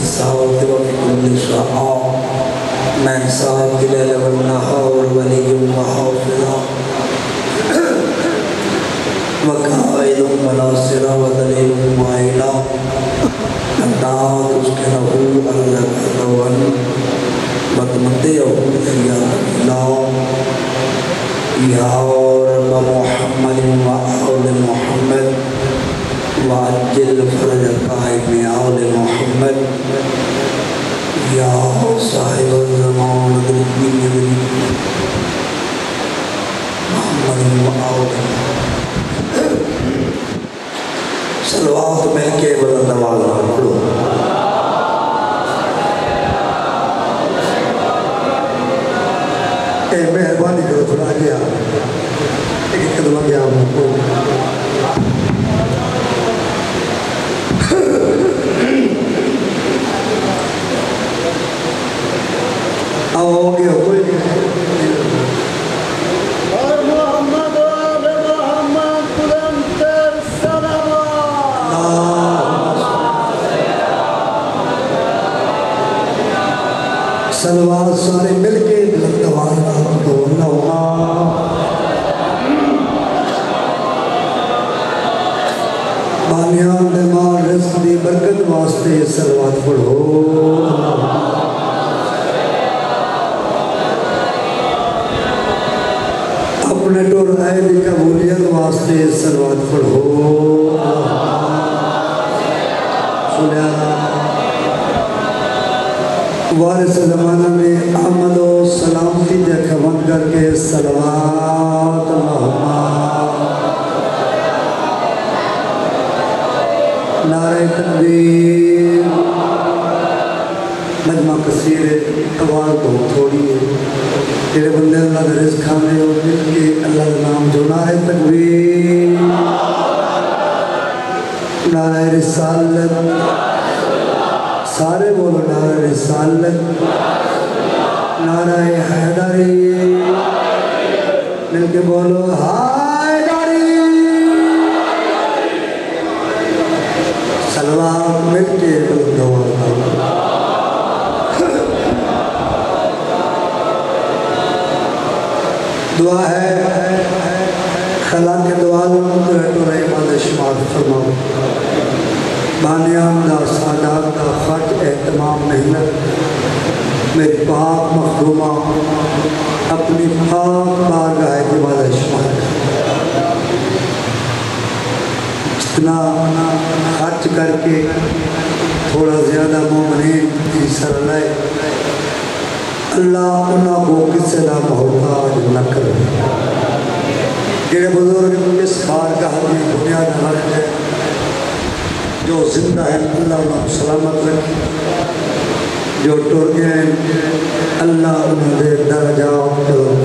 الساعة وفي كل ساعة من ساعة الليل والنهار ولي وحافظا وقائد وناصرا ودليل معينا حتى تسكنه أرضك روعا وتمتعه فيها طويلا يا رب محمد وآل محمد وعجل فرج القائم آل محمد يا صاحب الزمان والدين محمد وآل صلوات مل کے بلند آواز پڑھو اے مہربانی کرو تھوڑا گیا ایک قدم گیا آؤ گیا کوئی صلوات سارے مل کے بلند آواز پڑھو اللہم بامیان دماغ رزق دی برکت واسطے صلوات پڑھو اپنے ٹور آئے دی قبولیت واسطے صلوات پڑھو سنیا وارث زمانہ میں احمد و سلامتی دے کھوان کر کے صلوات اللہم نعرہ تکبیر مجمع کثیر ہے آواز بہت تھوڑی ہے تیرے بندے اللہ کا رزق کھانے اور مل کے اللہ کا نام جو نعرہ تکبیر نعرہ رسالت سارے بولو نعرہ رسالت نعرہ حیدری مل کے بولو حیدری صلوات مل کے بلند آواز دعا ہے خلا کے دعا تو رحمت شمار فرماؤ بانیان دا سادات دا خرچ اہتمام محنت میری پاک مخدومہ اپنی پاک بارگاہ کی بادہ شمار جتنا خرچ کر کے تھوڑا زیادہ مومنین کی سر لائے اللہ انہوں کو کسی نہ محتاج نہ کرے جنہیں بزرگ اس بارگاہ میں بنیاد رکھ ہے جو زندہ ہے اللہ انہوں سلامت رکھے جو ٹور گئے ہیں اللہ انہوں دے درجات کرو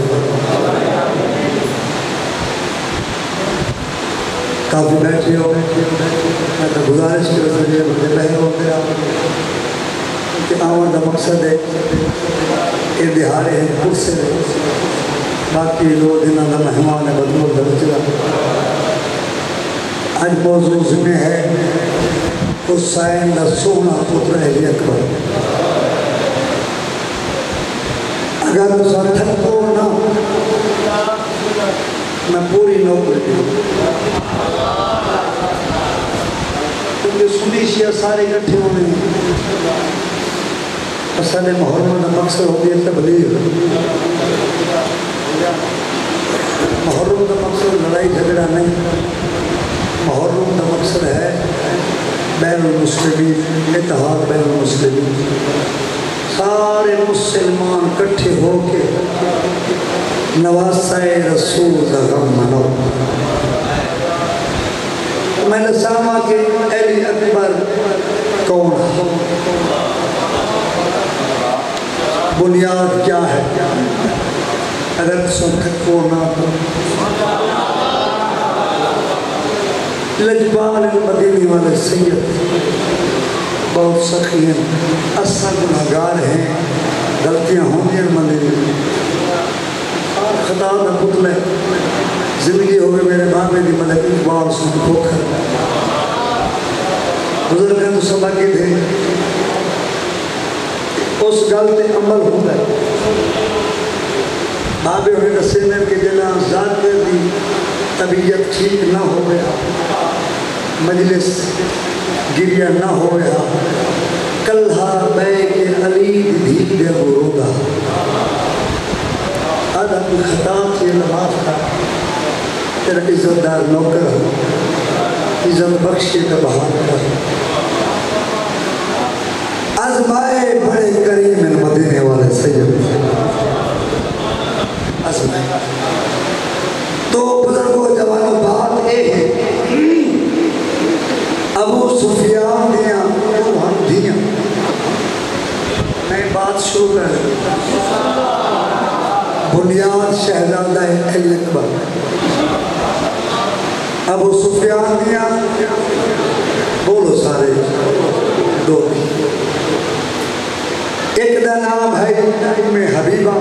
کافی بیٹھے ہو میں تو گزارش کے ذریعے مجھے بہن ہو گیا کہ آمد کا مقصد ہے کہ دہارے ہیں کرسے رہے باقی دو دنوں کا مہمان ہے بدمول درجہ آج موضوع ذمہ ہے حسین دا سونا پتر علی اکبر اگر تو ساتھ تھکو نا میں پوری نوکر دی کیونکہ سنی شیعہ سارے اکٹھے ہونے اصل محرم کا مقصد ہوتی ہے تبلیغ محرم کا مقصد لڑائی جھگڑا نہیں محرم کا مقصد ہے بین المسلمین اتحاد بین المسلمین سارے مسلمان کٹھے ہو کے نواسہ رسول کا غم منو میں نے ساما کہ علی اکبر کون ہے بنیاد کیا ہے اگر سنکھت کو نہ تو لجبال المدینی والے سید بہت سخی ہیں اصل گناہگار ہیں غلطیاں ہوں گی مدینی خطا نہ پتلے زندگی ہوگی میرے بابے کی ملک اقبال سن کھوکھر بزرگیں تو سبا کے تھے اس گل تے عمل ہوتا ہے. بابے ہوئے دسے کہ جنا ذاکر دی طبیعت ٹھیک نہ ہو گیا, مجلس گریا نہ ہو گیا, کلہا بے کے علی دھی دے وہ روگا, آدھا کوئی خطا تھی نماز کا, تیرا عزت دار نوکر ہو, عزت بخشے کا بہار کر. آزمائے بڑے کریم مدینے والے سید آزمائے. تو بزرگوں جوانوں بات ایک ہے, ابو سفیان دیاں تو ہم دیاں. میں بات شروع کر بنیاد شہزادہ علی اکبر. ابو سفیان دیاں بولو سارے دو. ایک دا نام ہے ام حبیبہ,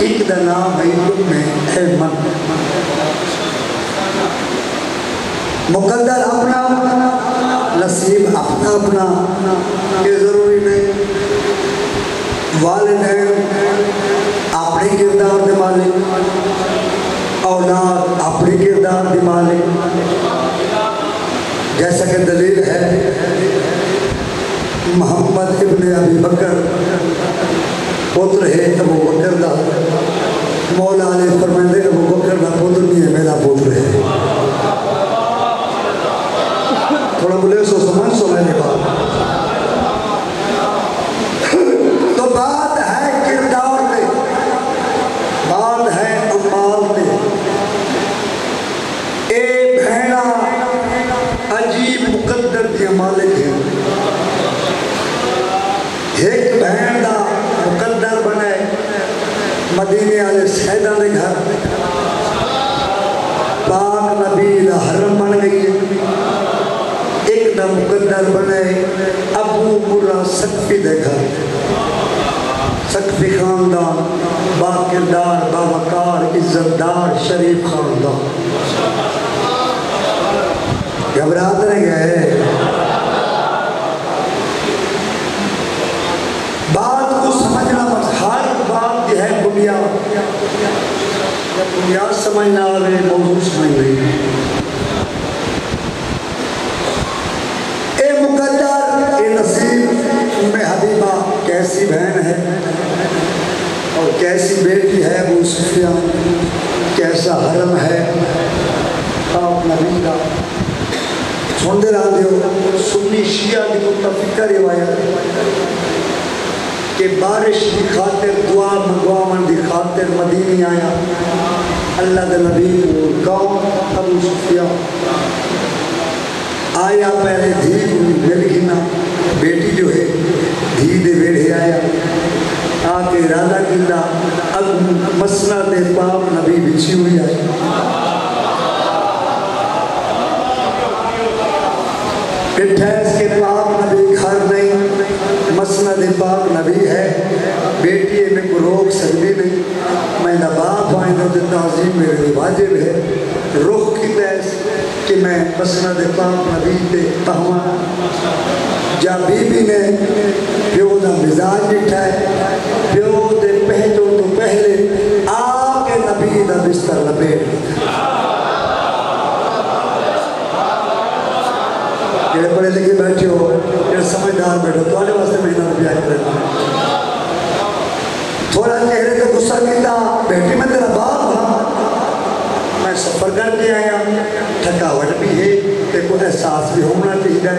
ایک دا نام ہے ام ایمن. مقدر اپنا, نصیب اپنا اپنا, یہ ضروری نہیں. والدین اپنے کردار دے مالک, اولاد اپنے کردار دے مالک. جیسا کہ دلیل ہے محمد ابن ابی بکر پتر ہے ابو بکر دا, مولا علیہ فرمائے ابو بکر دا پتر نہیں ہے, میرا پتر ہے. تھوڑا بولے سو سمجھ سو میں نے بات. تو بات ہے کردار میں, بات ہے امال میں. اے بہنا عجیب مقدر دیا مالک ہے. ایک بہن دا مقدر بنے مدینے والے سیدہ دے گھر, پاک نبی دا حرم بن گئی ہے. ایک دا مقدر بنے ابو مرہ سقفی دے گھر, سقفی خاندان, با کردار, با وقار, عزتدار, شریف خاندان. گھبرات رہ گئے. بات کو سمجھنا مت, ہر بات یہ ہے بنیاد. جب بنیاد سمجھنا آگے موضوع سمجھ نہیں. اے مقدر, اے نصیب, ام حبیبہ کیسی بہن ہے اور کیسی بیٹی ہے ابو سفیان, کیسا حرم ہے آپ نبی کا. سندے رہا دیو سنی شیعہ دی متفقہ روایت کہ بارش دی خاطر دعا منگوامن دی خاطر مدینی آیا اللہ دے نبی کون ابو سفیان. آیا پہلے دھی مل گھنا, بیٹی جو ہے دھی دے بیڑے آیا, آکے ارادہ کیتا اب مسند پاک نبی بچھی ہوئی آئی. اٹھائیس کے پاک نبی گھر نہیں, مسند پاک نبی ہے, بیٹی میں کو روک سکتی نہیں. میں نہ باپ آئیں تو تعظیم میرے واجب ہے. رخ کی تیس کہ میں مسند پاک نبی پہ پہواں. جا بی بی نے پیو دا مزاج بٹھائے, پیو دے پہنچوں تو پہلے آکے نبی دا بستر لپیٹ. جڑے پڑھے لکھے بیٹھے ہو, جڑے سمجھدار بیٹھو, تو آنے واسطے مہینہ روپیہ کرنا. تھوڑا چہرے سے غصہ کیتا, بیٹی میں تیرا باپ ہاں, میں سفر کر کے آیا, تھکاوٹ بھی ہے, تے کو احساس بھی ہونا چاہیے.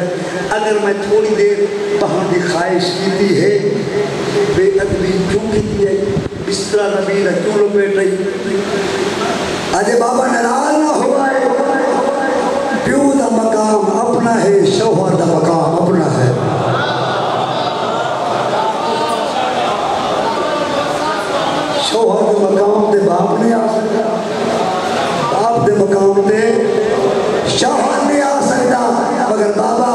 اگر میں تھوڑی دیر وہاں کی خواہش کی ہے, بے ادبی کیوں کی ہے, بستر نبی نہ کیوں لپیٹ رہی. آجے بابا ناراض نہ ہوا ہے, پیو دا مقام اپنا ہے, شوہر دا مقام اپنا ہے. شوہر دے مقام دے باپ نہیں آ سکتا, باپ دے مقام دے شوہر نہیں آ سکتا, مگر بابا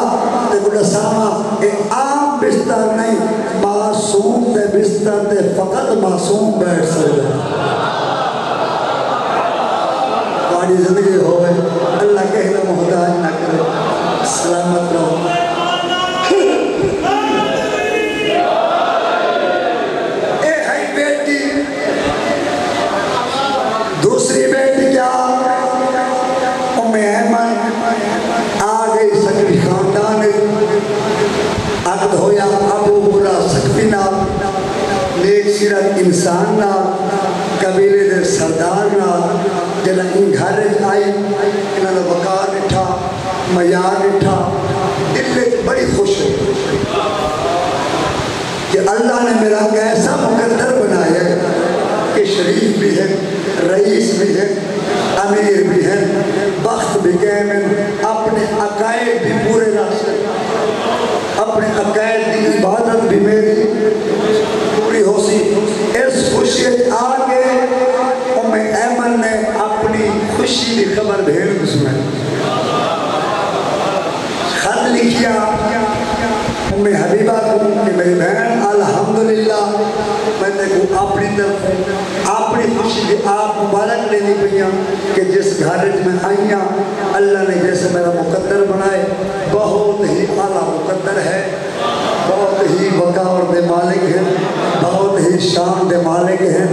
دے گلہ سامہ ایک عام بستر نہیں, معصوم دے بستر دے فقط معصوم بیٹھ سکتا. تمہاری زندگی ہوئے, اللہ کہنا محتاج نہ کرے, سلامت رہو. انسان نہ قبیلے دے سردار نہ جنا ان گھر آئی انہوں نے وقار اٹھا معیار اٹھا دل بڑی خوش ہے کہ اللہ نے میرا ایسا مقدر بنایا کہ شریف بھی ہے رئیس بھی ہے امیر بھی ہے بخت بھی قائم اپنے عقائد بھی پورے راستے اپنے عقائد کی عبادت بھی میری پوری ہو سی اس خوشی آگے ام ایمن نے اپنی خوشی کی خبر بھیڑ میں خط لکھیا ام حبیبہ کو کہ میری بہن الحمدللہ میں نے کو اپنی طرف اپنی خوشی کی آپ مبارک لینی پہیاں کہ جس گھرج میں آئیاں اللہ نے جیسے میرا مقدر بنائے بہت ہی اعلیٰ مقدر ہے بہت ہی وقار دے مالک ہیں بہت ہی شان دے مالک ہیں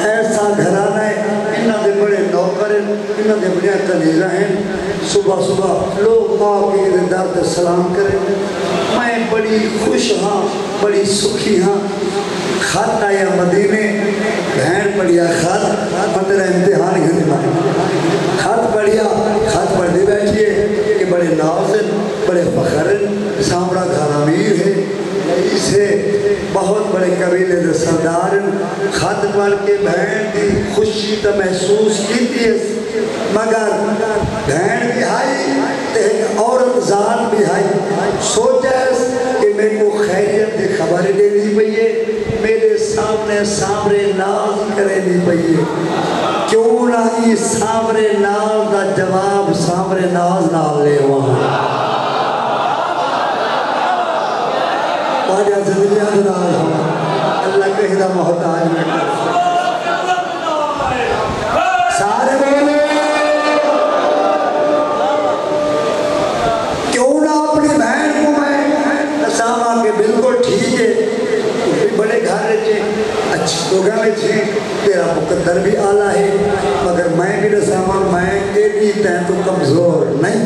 ایسا گھرانہ ہے انہاں دے بڑے نوکر ہیں انہاں دے بڑے کنیزہ ہیں صبح صبح لوگ آپ کے در تے سلام کریں میں بڑی خوش ہاں بڑی سکھی ہاں خط آیا مدینے بہن پڑھیا خط مدرہ امتحان گھنے مانے خط پڑھیا خط پڑھنے بیٹھئے کہ بڑے نازن بڑے فخرن سامرہ گھر امیر ہے اسے بہت بڑے قبیلے دے سردار خط پڑھ کے بہن دی خوشی تا محسوس کی تھی مگر بہن بھی آئی ایک عورت ذات بھی آئی سوچا کہ میں کو خیریت دی خبر دے دی پئیے میرے سامنے سامرے ناز کرے دی پئیے کیوں نہ ہی سامرے ناز دا جواب سامرے ناز نہ لے وہاں واجہ زندگی آدھنال ہوا اللہ کے ہدہ محتاج میں سارے بولے کیوں نہ اپنی بہن کو میں نسامہ کے بالکل ٹھیک ہے بڑے گھر رہے اچھی لوگاں میں تھے تیرا مقدر بھی آلہ ہے مگر میں بھی نسامہ میں ایڈی تین تو کمزور نہیں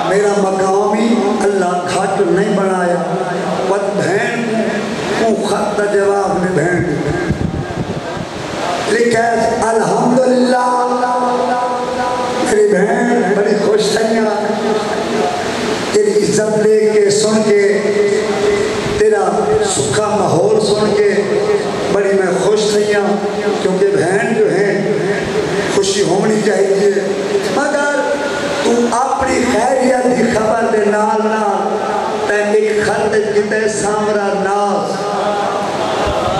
میرا مقامی اللہ گھاٹ نہیں بنایا بس بہن کو خط دا جواب نے بہن لکھا ہے الحمدللہ میری بہن بڑی خوش تھیاں تیری عزت لے کے سن کے تیرا سکھا ماحول سن کے بڑی میں خوش تھیاں کیونکہ بہن جو ہے خوشی ہونی چاہیے مگر تو اپنی خیریت کی خبر دے نال تے ایک خط جتے سامرا ناز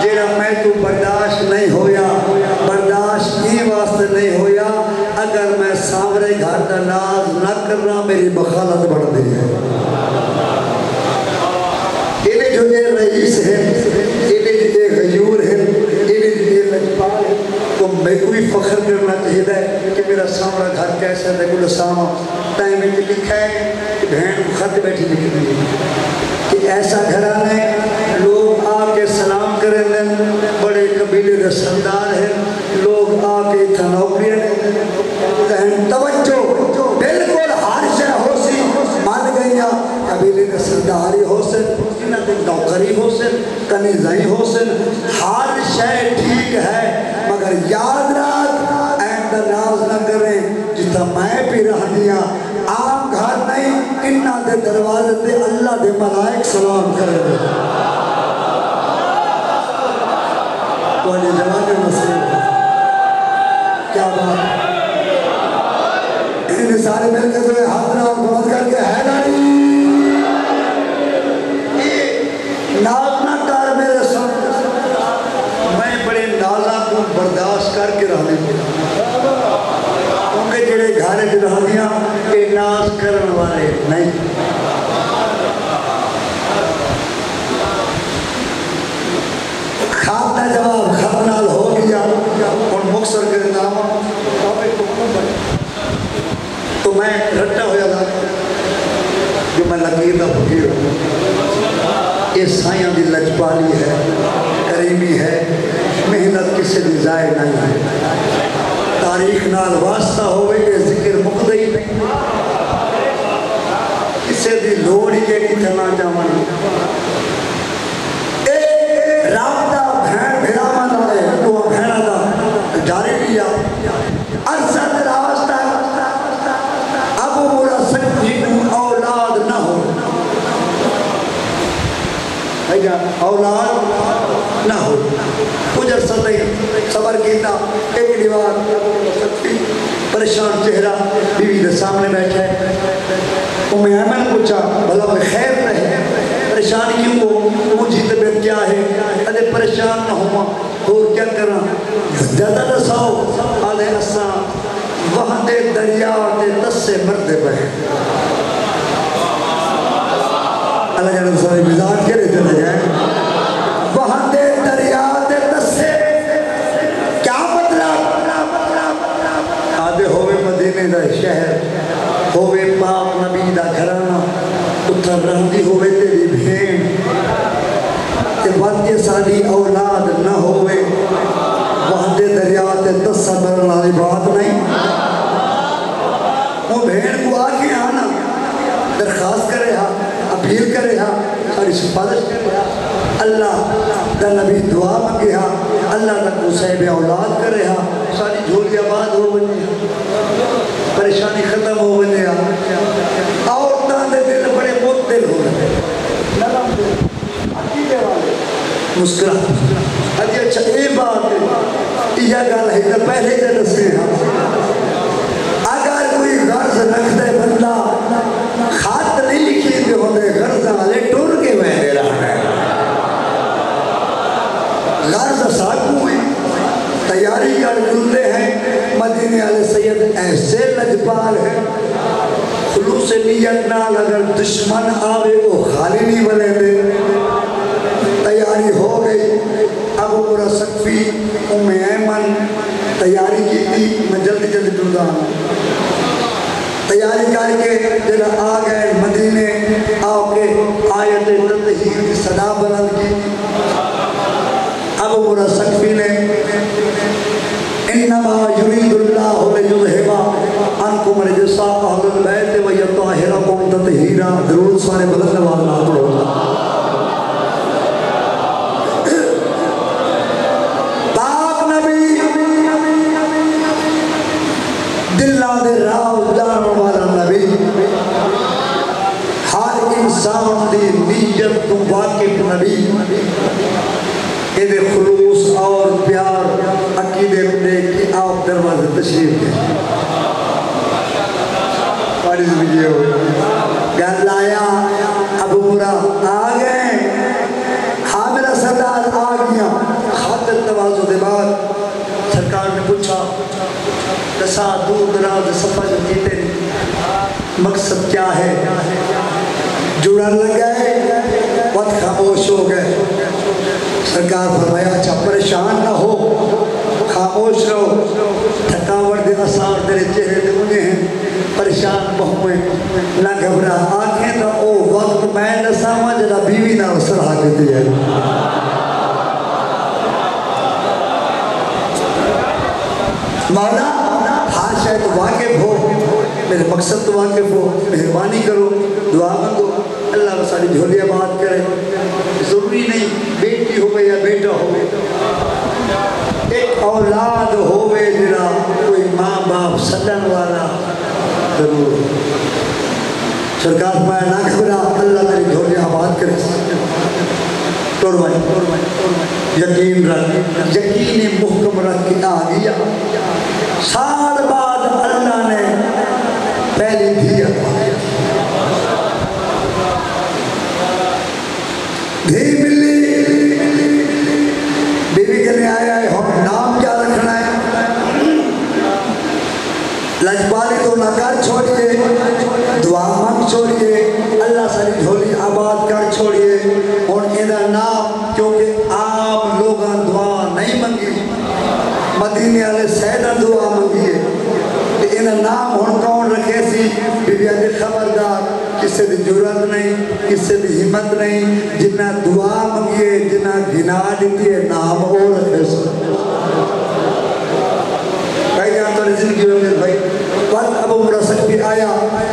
جیڑا میں تو برداشت نہیں ہویا برداشت ہی واسطے نہیں ہویا اگر میں سامرے گھر دا ناز نہ کرنا میری بخالت بڑھ دی ہے انہیں جو یہ رئیس ہے انہیں جو یہ غیور ہے انہیں جو یہ لجپال ہے تو میں کوئی فخر کرنا چاہیے ہے کہ میرا سامرا گھر کیسا ہے گل سامہ تائیں میں لکھا ہے کہ بہن کو خط بیٹھی لکھی دی کہ ایسا گھر آنا ہے لوگ آ کے سلام کریں دیں بڑے قبیلے دے سردار ہیں لوگ آ کے اتھا نوکریاں دیں توجہ بالکل ہر شے ہو سی مان گئیاں قبیلے دے سرداری ہو سن انہاں دے نوکری ہو سن کنیزائی ہو سن ہر شے ٹھیک ہے مگر یاد رکھ اینڈ ناز نہ کریں جتا میں بھی رہ دیا عام گھر نہیں انہاں دے دروازے دے اللہ دے ملائک سلام کریں تو یہ جوانے مسئلہ کیا بات انہیں سارے مل کے تو ہاتھ نہ بہت کر کے ہے نہیں ناز نہ کر میرے ساتھ میں بڑے نازہ کو برداشت کر کے رہنے کیونکہ جڑے گھارے جو رہ دیا کہ ناز کرن والے نہیں خواب دا جواب خط نال ہو گیا اور مقصر کے نام تو میں رٹا ہویا تھا جو میں لکیر دا فقیر ہوں یہ سائیاں دی لجپالی ہے کریمی ہے محنت کسی دی ضائع نہیں ہے تاریخ نال واسطہ ہوئے کہ ذکر مقدئی نہیں کسی دی لوڑ ہی کہ کتنا جامن ایک اولاد نہ ہو کچھ عرصہ تک صبر کیتا ایک دیوار پریشان چہرہ بیوی کے سامنے بیٹھا ہے ام ایمن پوچھا بھلا کوئی خیر رہے پریشان کیوں ہو مجھے طبیعت کیا ہے ارے پریشان نہ ہوا اور کیا کرنا زیادہ دساؤ آلے اساں وہاں دے دریا دے دس سے مردے بہے اللہ جانب سارے مزاج کے لیے چلے جائیں وہاں دے دریا دے دس سے کیا مطلب آدھے ہوئے مدینے دا شہر ہوئے پاک نبی دا گھرانا اتھر رہنی ہوئے تیری بھین تے وقت ساری اولاد نہ ہوئے وہاں دے دریا دے دس سے برنا دی بات نہیں وہ بھین کو آگے آنا درخواست کرے ہاں اپیل کرے ہاں ساری سفارش کرے ہاں اللہ دا نبی دعا مانگے ہاں اللہ دا کو صحیب اولاد کرے ہاں ساری جھولی آباد ہو بنی پریشانی ختم ہو بنی عورتاں دے دل بڑے مدل ہو رہے نرم دل عقیدے والے مسکرا اجی اچھا اے بات ہے یہ گل ہے کہ پہلے دے دسے ہاں اگر کوئی غرض رکھ دے بندہ خط نہیں لکھی دے ہوندے غرض والے ٹور کے بہنے رہا ہے غرض ساکو ہوئی تیاری کر گلے ہیں مدینے والے سید ایسے لجپال ہیں خلوص نیت نال اگر دشمن آوے وہ خالی نہیں بنے دے تیاری ہو گئی ابو برا سقفی ام ایمن تیاری کی تھی میں جلدی جلدی ڈھونڈا ہوں تیاری کر کے جب آ گئے مدینے آ کے آیت تطہیر کی صدا بلند کی ابو برا سقفی نے انما یرید اللہ لیذہب عنکم الرجس اہل البیت ویطہرکم تطہیرا درود سارے بلند والا پڑھو پاک نبی دلہ دے راہ جان والا نبی ہر انسان دی نیت تو واقف نبی انہیں خلوص اور پیار عقیدے میں کہ آپ دروازے تشریف دیں فارض مجھے ہو گل آیا ابو برا آ گئے حاملہ سردار آ گیا خاطر توازو دے بعد سرکار نے پوچھا دسا دور دراز سفر جو کیتے مقصد کیا ہے جڑن لگ گئے وقت خاموش ہو گئے سرکار فرمایا اچھا پریشان نہ ہو خاموش رہو تھکاوٹ دے اثار تیرے چہرے دے انہیں ہیں پریشان بہوئے نہ گھبرا آنکھیں تو او وقت میں نہ ساماں جدا بیوی نہ صلاح دیتی ہے مولا ہر شاید واقف ہو میرے مقصد تو واقف ہو مہربانی کرو دعا مانگو اللہ وہ ساری جھولی آباد کرے ضروری نہیں بیٹی ہوئے یا بیٹا ہوئے ایک اولاد ہوئے جڑا کوئی ماں باپ سدن والا ضرور سرکار پایا نہ گھبرا اللہ تیری جھولی آباد کرے یقین رکھ یقین محکم رکھ کے آ گیا سال بعد اللہ نے پہلی دھی دھی ملی بیوی کہنے آیا ہے ہم نام کیا رکھنا ہے لجپالی تو نہ کر چھوڑیے دعا مانگ چھوڑیے اللہ ساری جھولی آباد کر چھوڑیے اور انہا نام کیونکہ عام لوگاں دعا نہیں منگی مدینے والے سیدہ دعا منگیے انہا نام ہون کون رکھے سی بیوی آگے خبردار کسے دی جرات نہیں کسے دی ہمت نہیں جنہ دعا منگیے جنہ گنا دیتی ہے نام ہو رکھے سی بھائی جان تو زندگی میں بھائی وقت ابو مرسک بھی آیا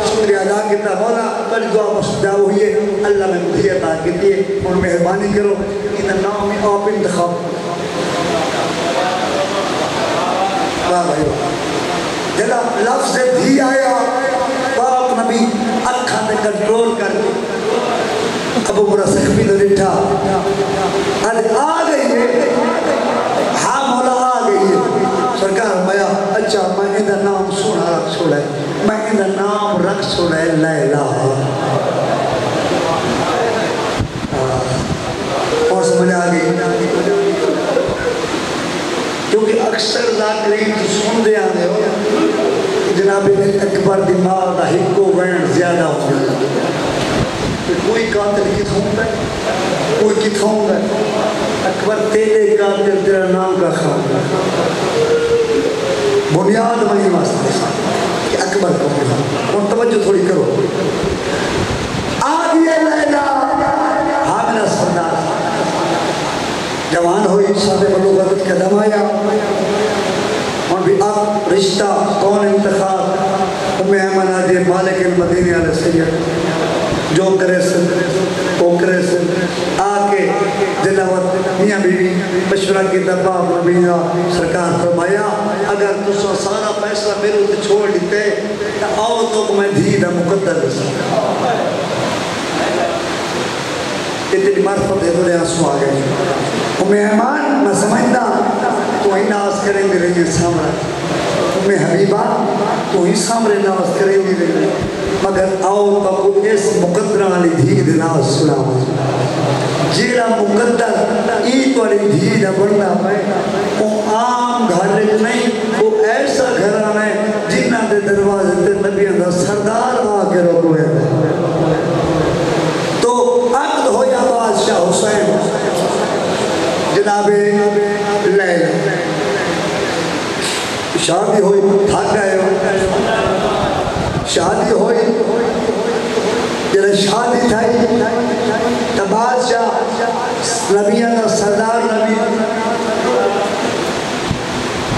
شکریہ ادا کتا مولا پر دعا مشدہ ہوئی ہے اللہ میں مجھے عطا کیتی ہے اور مہربانی کرو ان نام میں آپ انتخاب واہ بھائی جلا لفظ بھی آیا پاک نبی اکھاں نے کنٹرول کر ابو مرسک بھی لٹھا آج آ گئی ہے، ہاں مولا آ گئی ہے۔ سرکار میا اچھا میں ادھر نام سونا رکھ چھوڑا ہے، میں ادھر نام رکھ چھوڑا ہے لیلا۔ اور سمجھ آ گئی، کیونکہ اکثر ذاکرین تو سن دے آنے ہو جناب اکبر دماغ دا ہکو وین زیادہ ہو گیا کہ کوئی قاتل کتھوں گا، کوئی کتھوں گا، اکبر تیرے قاتل تیرا نام کا خان بنیاد بنی واسطے کہ اکبر کو اور توجہ تھوڑی کرو۔ آگئے لیلا حاملہ سردار جوان ہوئی صاحب بلوغت قدم آیا، اور بھی اب رشتہ کون انتخاب ام ایمن آجے مالک المدینہ علیہ سید جو کرے سن وہ کرے سن آکے جنوت میاں بیوی مشورہ کی درباب نبیہ سرکار فرمایا اگر تسا سارا فیصلہ میرے سے چھوڑ دیتے تو آؤ تو میں دھیدہ مقدر رسا اتنی معرفت ہے تو لے آنسو آگئے۔ ام ایمان میں سمجھتا تو ہی ناز کریں گے رہی سامرہ، ام حبیبہ تو ہی سامرے ناز کریں گے رہی، مگر آؤ تو اس مقدرہ علی دھید ناز سلام جیڑا مقدر ایت والی دھید بڑھنا پائے وہ عام گھر نہیں، وہ ایسا گھر آنا ہے جنہ دے دروازے تے نبی اندر سردار آ کے روکوے تو عقد ہو یا بادشاہ حسین جناب لیلا شادی ہوئی تھک گئے ہو، شادی ہوئی جب شادی تھائی تو بادشاہ نبیہ کا سردار نبی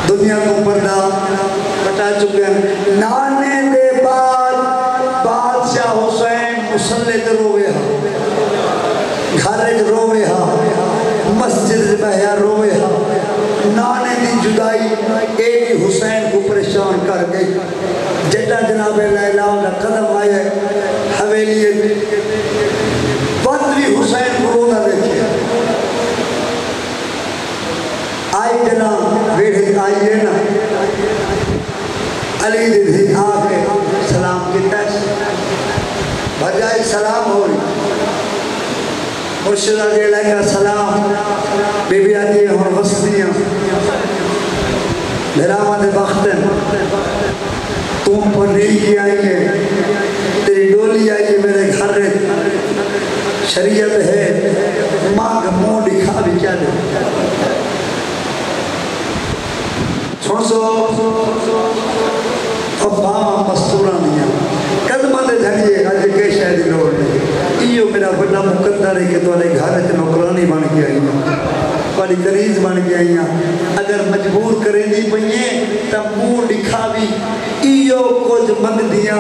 دنیا کو پردہ بتا چکے ہیں۔ نانے دے بعد بادشاہ حسین مسلط روے ہاں، گھر روے ہاں، مسجد بہیا روے ہاں، نانے دی جدائی ایک حسین کو پریشان کر گئی۔ جدہ جناب لیلا کا قدم آئے حویلی بدری حسین کو رونا دیکھے آئی جناب ویڑھے آئیے نا علی دی آگے سلام کی تیس بھجائی سلام ہو رہی مرشدہ دے لگا سلام بی بی آدھی ہون وسطیاں میرا آمد بختن تم پر نہیں آئی ہے تیری ڈولی آئی ہے میرے گھر شریعت ہے ماں کا موں دکھا بھی کیا دے چھوڑ سو افہام مستورہ دیا قدمہ دے دھنیے آج کے شاید لوڑ نہیں ایو میرا بڑا مقدر ہے کہ تو علی گھر ہے نوکرانی بن کے آئی ہیں والی دریز بن کے آئی ہیں اگر مجبور کریں دی پہنیے تب موں دکھا بھی ایو کچھ مند دیا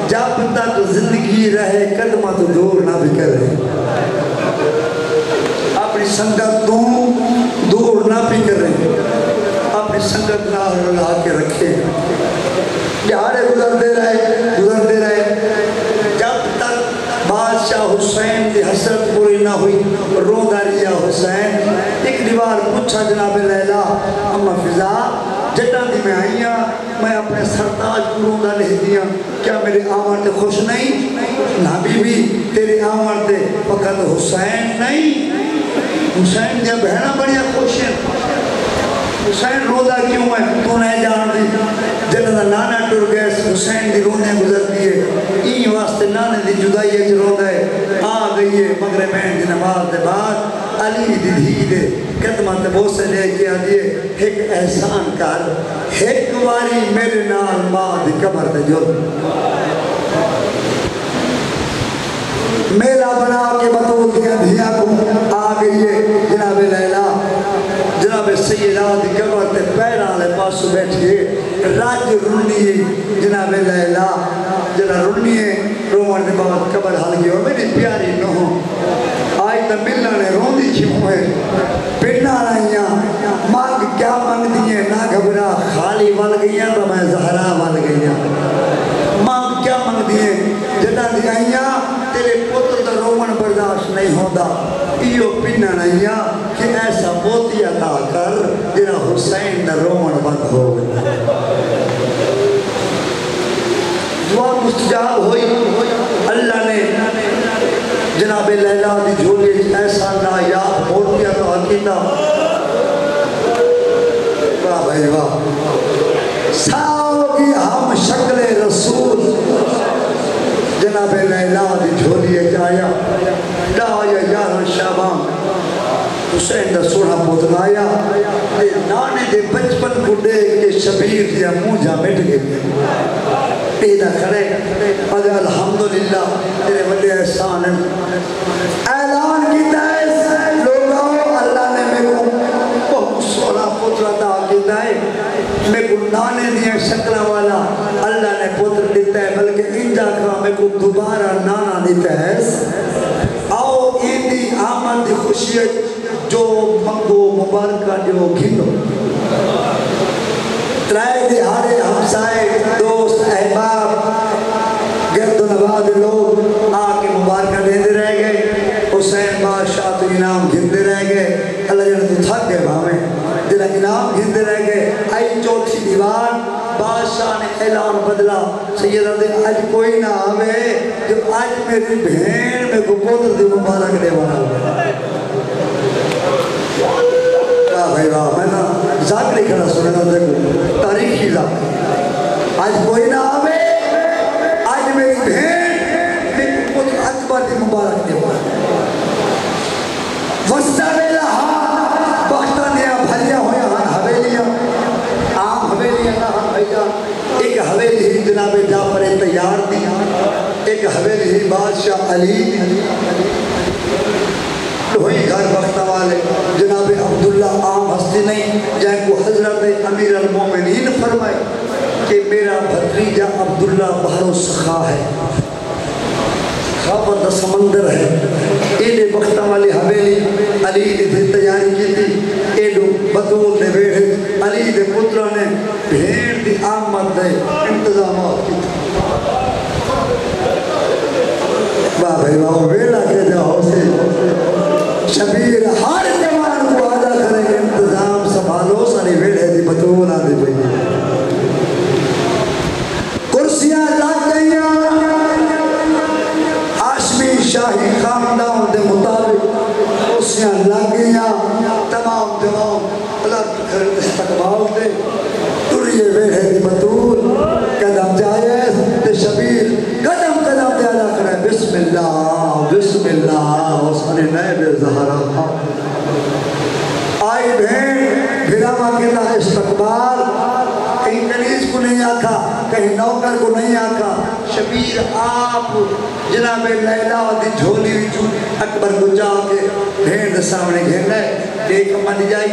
جب تک زندگی رہے قدمہ تو دور نہ بھی کرے اپنی سنگت دور نہ بھی کرے اپنی سنگت نہ رلا کے رکھے جہارے گزرتے رہے جب تک بادشاہ حسین کی حسرت پوری نہ ہوئی روندہ لیا حسین ایک دیوار پوچھا جناب لیلا اما فضا جٹا دی میں آئیاں میں اپنے سرتاج کو روندہ لے دیا کیا میرے آمار تے خوش نہیں نہ بی بی تیرے آمار تے فقط حسین نہیں حسین دیا بہنہ بڑیا خوش ہیں حسین روندہ کیوں ہے تو نہیں جان دی جنہ نانا ٹر گئے حسین دی رونے گزرتی ہے این واسطے نانے دی جدائی ہے جو روندہ ہے آ گئی ہے مغربین دی نماز دے بعد علی دی دھی دے قدمہ تے بوسے لے کے آدھئے ایک احسان کر ایک واری میرے نال ماں دی قبر دے جو میلا بنا کے بطول دیا دھیا کو آ گئی ہے جناب لیلا جناب سیدہ دی قبر تے پیران لے پاسو بیٹھئے راج رونی جناب لیلا جنہ رونی رومن دے بعد قبر حال گئی اور میری پیاری نہوں آئی تا ملنا نے روندی کیوں ہے پڑنا رہیاں مانگ کیا مانگ دیئے نہ گھبرا خالی بل گئیاں تو میں زہرا بل گئیاں مانگ کیا مانگ دیئے جنہ دیئیاں تیرے پتر دا رومن برداشت نہیں ہوتا ایو پنن آیا کہ ایسا موتی عطا کر جنہ حسین نہ رومن بند ہو گیا دعا مستجاب ہوئی اللہ نے جناب لیلا دی جھولی ایسا نایاب موتی عطا کیتا واہ بھائی واہ ساوگی ہم شکل رسول جناب لیلا دی جھولی جایا ڈایا یارہ شابان حسین دا سوڑا پوتنایا نانے دے بچپن کو دیکھ کے شبیر دیا موجہ مٹ گئے پیدا کھڑے اگر الحمدللہ تیرے بڑے احسان ہیں اعلان کیتا ہے لوگوں اللہ نے میں کو بہت سوڑا پوتر دا کیتا ہے میں کو نانے دیا شکل والا اللہ نے پوتر دیتا ہے بلکہ انجا کا میں کو دوبارہ نانا دیتا ہے آؤ ایدی آمد خوشی جو منگو مبارکہ جو گھنو ترائے دہارے ہمسائے دوست احباب گرد و نواز لوگ آکے مبارکہ دیندے رہ گئے حسین بادشاہ تو انعام گھندے رہ گئے اللہ جنہ تو تھک گئے بھامیں دلہ انعام گھندے رہ گئے آئی چوتھی دیوان بادشاہ نے اعلان بدلا سیدہ دے آج کوئی نہ آوے جو آج میری بہن میں کو پوتر دی مبارک دے والا ہوئے بھائی واہ میں نا ذاکری کھڑا سنے گا دیکھو تاریخی ذاکر آج کوئی نہ آوے آج میری بہن میں کو پوتر اکبر دی مبارک دے والا وسطہ میرا ہاں بختہ نیا بھلیا ہویا ہاں حویلیاں عام حویلیاں نہ ہاں بھائیجا ایک حویلی ہی جناب جعفر تیار دی ایک حویلی ہی بادشاہ علی ہوئی گھر وقت والے جناب عبداللہ عام ہستی نہیں جائے کو حضرت امیر المومنین فرمائے کہ میرا بھتریجہ عبداللہ بحر و سخا ہے خوابت سمندر ہے ایڈے وقت والی حویلی علی نے تیاری کی تھی ایڈو بدول نے بیٹھے علی دے پترہ نے بھیڑ دی آمد دے انتظامات کی تھی واہ بھائی واہ ویڑا کے جاؤ سے شبیر ہر جوان کو آدھا کرے انتظام سنبھالو ساری ویڑے دی بدول آدھے بھئی کرسیاں لگ گئیاں شاہی خاندان دے مطابق کرسیاں لگ گئیاں تمام اللہ کی گھر استقبال دے تریے ویڑے دی بطول قدم جائز تے شبیر قدم قدم دے اللہ کرے بسم اللہ وصلی نیب زہرہ آئی بھین بھراما کہتا استقبال کہیں کنیز کو نہیں آکھا کہیں نوکر کو نہیں آکھا شبیر آپ جناب لیلا دی جھولی وچوں اکبر کو جا کے بھین دے سامنے گھن رہے دیکھ من جائی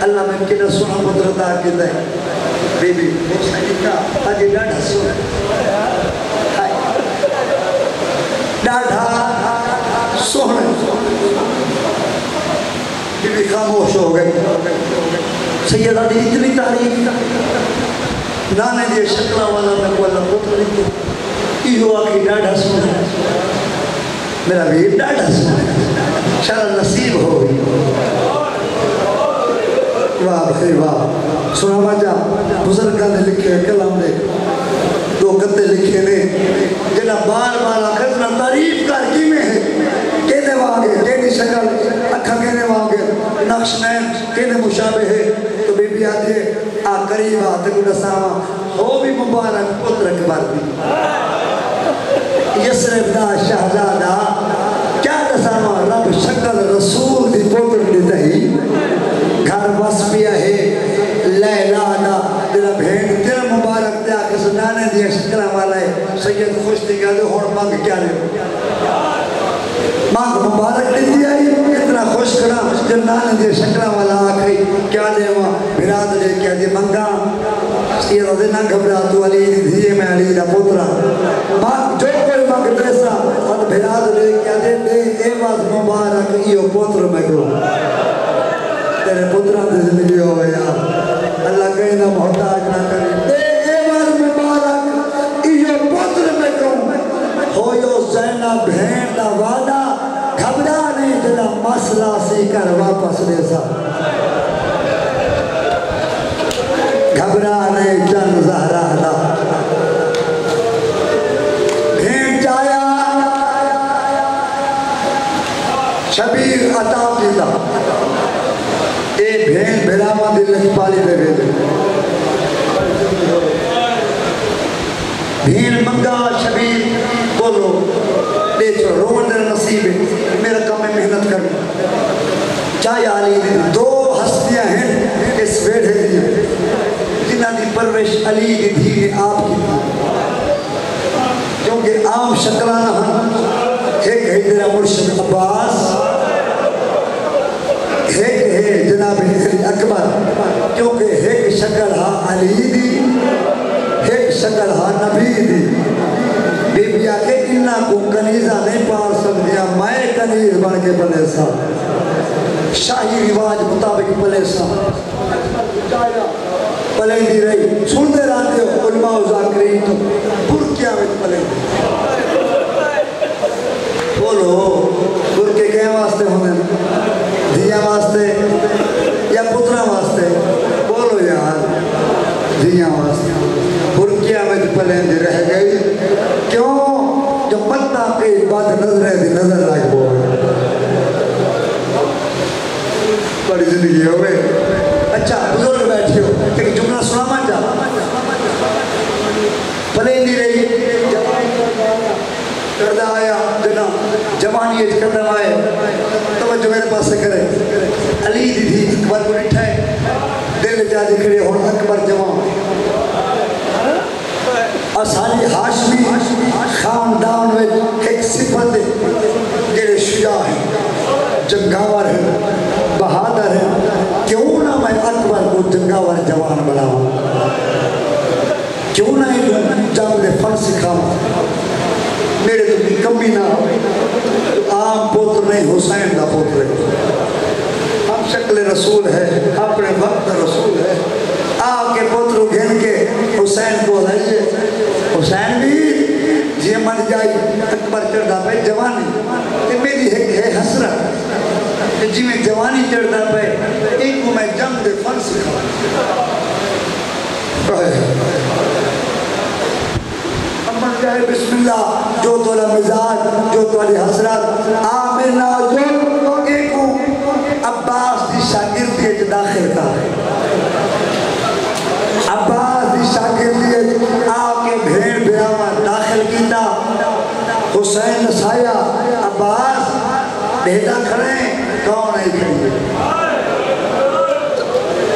اللہ میں کنا سونا قدرتا کہتا ہے بی بی حسین کا آجے ڈاڑھا سونا ڈاڑھا سونا بی بی خاموش ہو گئی سیدہ دی اتنی تاریخ نانے دی شکلہ والا میں کو اللہ پتر نہیں کیا ایہو آکھی ڈاڑھا سونا میرا بھی ڈاڑھا سونا شرع نصیب ہو گئی واہ بھائی واہ سنا باجا بزرگاں نے لکھے کلام دے دو گتے لکھے نے جنہ بار بار آخر تعریف کر کی میں ہے کہنے واگے کہنی شکل اکھا کہنے واگے نقش نین کہنے مشابہ ہے تو بی بی آتی ہے آ قریب آتے کو نساما ہو بھی مبارک پتر اکبر دی یسرف دا شہزادہ کیا نساما رب شکل رسول دی پتر دی دہی گھر بس پیا ہے لیلا دا تیرا بھین تیرا مبارک دیا کہ سنانے دیا شکلہ والا ہے سید خوش دی گیا دے ہون مانگ کیا لے مانگ مبارک دی دیا ہی اتنا خوش کرا جنانے دیا شکلہ والا آکھئی کیا لے وہاں بھراد لے کیا دی منگا سیدہ دے نہ گھبرا تو علی دی دھیے میں علی دا پترا مانگ جو کوئی مانگ دیسا اور بھراد لے کیا دے دے اے واز مبارک ایو پتر میں کرو تیرے پتران سے زندگی ہو گیا اللہ کہیں نہ محتاج نہ کرے اے ایوان مبارک ایو پتر میں کہوں ہو یو زینہ بہن دا وعدہ گھبرا نہیں جنا مسئلہ سی کر واپس دے سا گھبرا نہیں جن زہرا دا بھین جایا شبیر عطا کیتا اے بھین بھیراما دل لکھپالی دے گئے بھین منگا شبیر بولو لے چھو رومن در نصیب ہے میرا کام ہے محنت کرنا چاہے علی دی دو ہستیاں ہیں اس ویڈھے دیا جنہ دی پرورش علی دی دھی آپ کی کیونکہ عام شکلانہ ہم ایک ہے تیرا مرشد عباس ایک ہے جناب علی اکبر کیونکہ ایک شکل ہاں علی دی ایک شکل ہاں نبی دی بی بی آکے انہا کو کنیزہ نہیں پار سکتیا میں کنیز بن کے پلے سا شاہی رواج مطابق پلے سا پلے دی رہی سنتے رہتے ہو علماء و ذاکرین تو برکیاں میں پلے بولو برکے کہیں واسطے ہونے دھیاں واسطے یا پترہ واسطے بولو یار دھیاں واسطے برکیاں میں پلے دی رہ گئی کیوں جو مطا کے بات نظریں دی نظر لائے بول بڑی زندگی ہو گئے اچھا بزرگ بیٹھے ہو ایک جملہ سنا مان جا پلے دی رہی کردہ آیا جناب جوانی ایج کردہ آئے توجہ میرے پاس سے کرے علی دی تھی اکبر کو نٹھائے دل جا دکھڑے ہون اکبر جوان اسالی ہاشمی خاندان میں ایک صفت جڑے شجاع ہیں جنگاور ہیں بہادر ہیں کیوں نہ میں اکبر کو جنگاور جوان بناؤں کیوں نہ ایک جنگ دے فن سکھاؤں میرے تو کی کمی نہ عام پوتر نہیں حسین دا پوتر ہے ہم شکل رسول ہے اپنے وقت رسول ہے آپ کے پوتروں گھن کے حسین کو لائیے حسین بھی جی من جائی اکبر کردہ پہ جوانی کہ میری ایک ہے حسرت کہ جی میں جوانی کردہ پہ ایک کو میں جنگ دے فن سکھا من جائے بسم اللہ جو تولا مزاج جو تولی حسرت آمین ناجو ایک کو عباس دی شاگرد کے داخل کا عباس دی شاگرد کے آکے بھیڑ بیاما داخل کیتا حسین نسایا عباس بیٹا کھڑے کون ہے کھڑی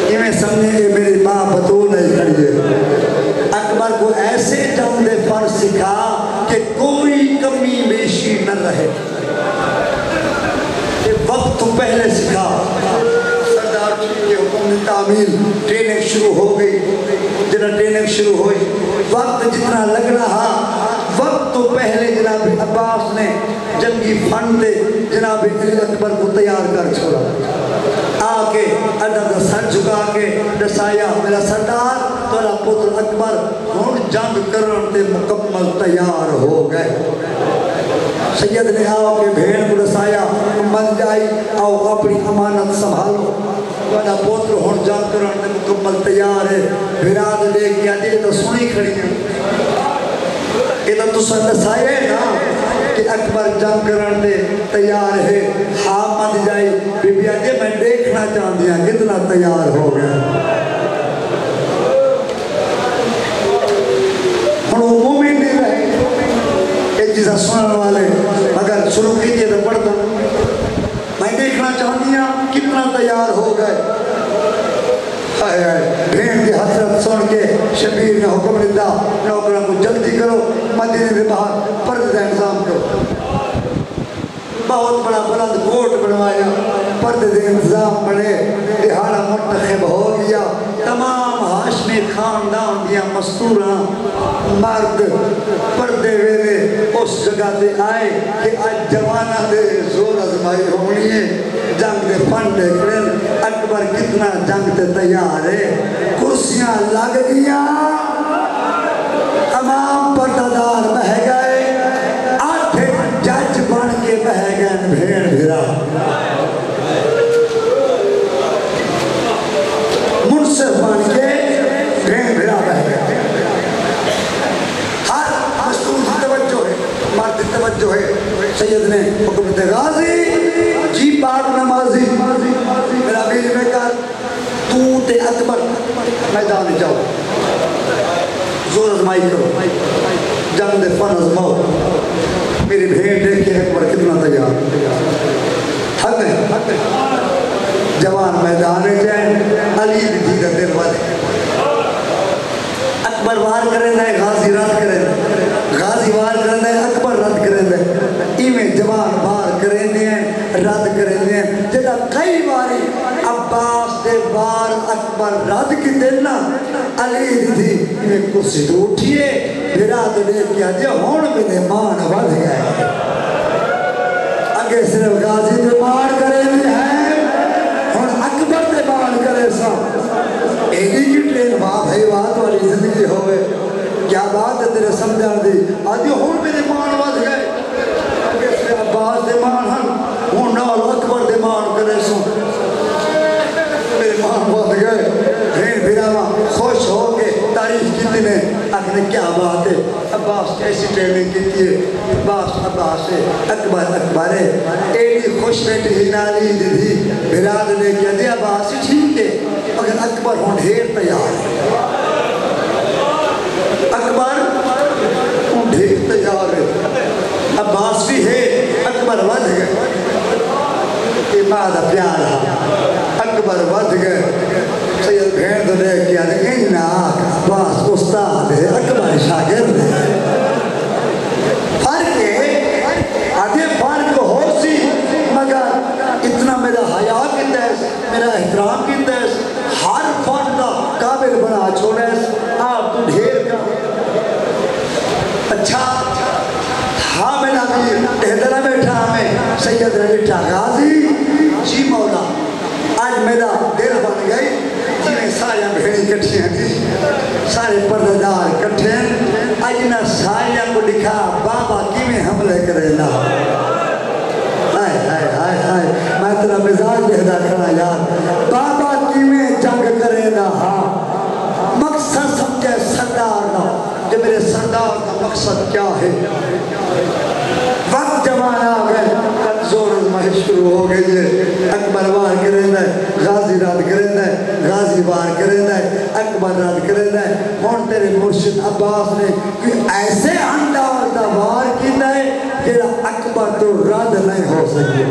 یہ میں سمجھے کہ میری ماں بطول نہیں کھڑی ہے اکبر کو ایسے جنگ دے پر سکھا کہ کوئی کمی بیشی نہ رہے وقت تو پہلے سکھا سردار کی حکومت تعمیل ٹریننگ شروع ہو گئی جنہاں ٹریننگ شروع ہوئی وقت جتنا لگ رہا وقت تو پہلے جناب عباس نے جنگی فن دے جناب علی اکبر کو تیار کر چھوڑا آکے اڈا سر جھکا کے دسایا میرا سردار تولا پتر اکبر ہون جنگ کرن تے مکمل تیار ہو گئے سید نے آؤ کے بھیڑ کو دسایا مل جائی آؤ اپنی امانت سنبھالو تولا پتر ہون جنگ کرن تے مکمل تیار ہے بھیراد لے گیا دے تو سنی کھڑی ہے یہ تو دسائے نا کہ اکبر جنگ کرن دے تیار ہے آمد جائی بی بی آجے میں دیکھنا چاہن دیا کتنا تیار ہو گیا ہم عمومی نہیں رہے ایک چیزہ سنن والے اگر شروع کیجئے تو پڑھ دوں میں دیکھنا چاہن دیا کتنا تیار ہو گئے بھیڑ کی حسرت سن کے شبیر نے حکم دیتا نوکران کو جلدی کرو مدینے کے باہر پردے انتظام کرو بہت بڑا بلند کوٹ بنوایا پردے دے انتظام بڑے دہاڑا منتخب ہو گیا تمام ہاشمی خاندان دیا مستوراں مرد پردے ویلے اس جگہ دے آئے کہ آج جوانہ دے زور ازمائی ہونی ہے جنگ دے پنڈے کرن اکبر کتنا جنگ تے تیار ہے کرسیاں لگ دیا تمام پردہ دار بہ گئے آٹھے جج بن کے بہ گئے بھیڑ ہوئے سید نے حکم دے غازی جی پاک نمازی میرا بیج میں کر تو تے اکبر میدان جاؤ زور ازمائی کرو جنگ دے فن ازماؤ میری بھیڑ دیکھے اکبر کتنا تیار حق ہے جوان میدان جائیں علی بھی کا دل والے اکبر وار کریں دے غازی رد کریں دے غازی وار کریں دے اکبر رد کریں دے ایمیں جوان وار کریں دے رد کریں دے جدا کئی باری عباس دے وار اکبر رد کی دینا علی دی ایمیں کسی تو اٹھئے بھیرا تو لے کیا جے ہون میں دے مان بڑھ گئے اگے صرف غازی دے مان کریں دے ہیں اور اکبر دے مان کریں سا ایڈی کی ٹرین واہ بھائی بات والی زندگی ہوئے کیا بات ہے تیرے سمجھان دی آدھی ہون میں دے مان بڑھ گئے اگے صرف عباس دے مان ہن ہون نال اکبر دے مان کریں سا میرے مان بڑھ گئے بھین بھیراما خوش ہو کے تعریف کی نے اکنے کیا بات ہے عباس کیسی ٹریننگ کی ہے عباس ہے اکبر ہے ایڈی خوش بیٹی ہی نالی دی تھی بھیراد نے کیا دے عباس ٹھیک ہے مگر اکبر ہون ڈھیر تیار ہے اکبر ہون ڈھیر تیار ہے عباس بھی ہے اکبر ود گئے مادہ پیارا اکبر ود گئے سید بھین تو لے کیا انہا عباس استاد ہے اکبر شاگرد ہے فرق ہے آدھے فرق ہو سی مگر اتنا میرا حیاء کی تیس میرا احترام کی تیس ہر فرق کا قابل بنا چھوڑے آپ تو ڈھیر کا اچھا حامل امیر احترہ بیٹھا ہمیں سید رجٹا غازی جی مولا آج میرا دل بن گئی جنہیں سارے بھیڑی کٹھی ہیں سارے پرددار کٹھے ہیں آج انہیں سارے کو لکھا بابا کی میں حملے کرے نا میں تیرا مزاج بہدہ کھڑا یار بابا کی میں جنگ کرے نا مقصد سمجھے سردار نا کہ میرے سردار کا مقصد کیا ہے وقت جوان آگئے زور ازمائی شروع ہو گئی ہے اکبر وار کریں ہے غازی راد کریں ہے غازی وار کریں ہے اکبر راد کریں ہے ہون تیرے مرشد عباس نے کہ ایسے انداز دا وار کی ہے کہ اکبر تو رد نہیں ہو سکے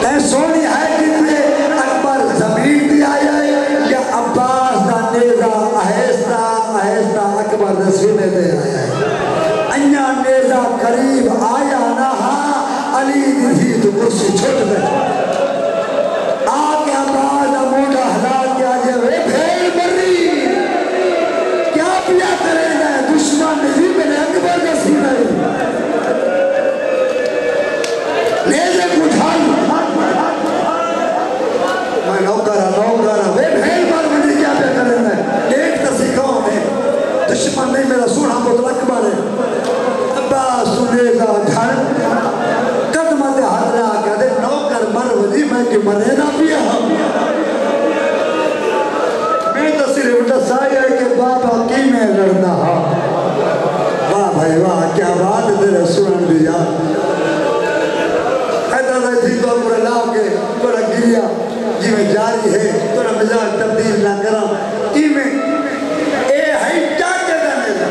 اے سونی ہے کتنے اکبر زمین دی آیا ہے یا عباس دا نیزہ آہستہ آہستہ اکبر دا سینے دے آیا ہے انیا نیزہ قریب آیا نہا علی دی تو کرسی چھوٹ دے آگے عباس دا موڑا حلال کیا جائے وے بھیل بری کیا پیا کریں گے دشمن نہیں میں نے اکبر کا سینے نیزے کو ڈھال میں نوکرہ وے بھیل بری کیا پیا کریں گے ایک تسیقوں میں دشمن نہیں میرا سوڑا مطلق اکبر ہے عباس تو نیزہ ڈھال قدمت حضرہ کہتے نوکر مروزی میں کہ مرے نہ پیا میں تو صرف ڈسائی ہے کہ بابا کی میں لڑنا واہ بھائی واہ کیا بات تیرے سنن دیا ایدہ تھی تو پورا لاؤ کے پورا گریا جی میں جاری ہے تورا مزاج تبدیل نہ کرا کی میں اے ہائی چاک جگہ نیزہ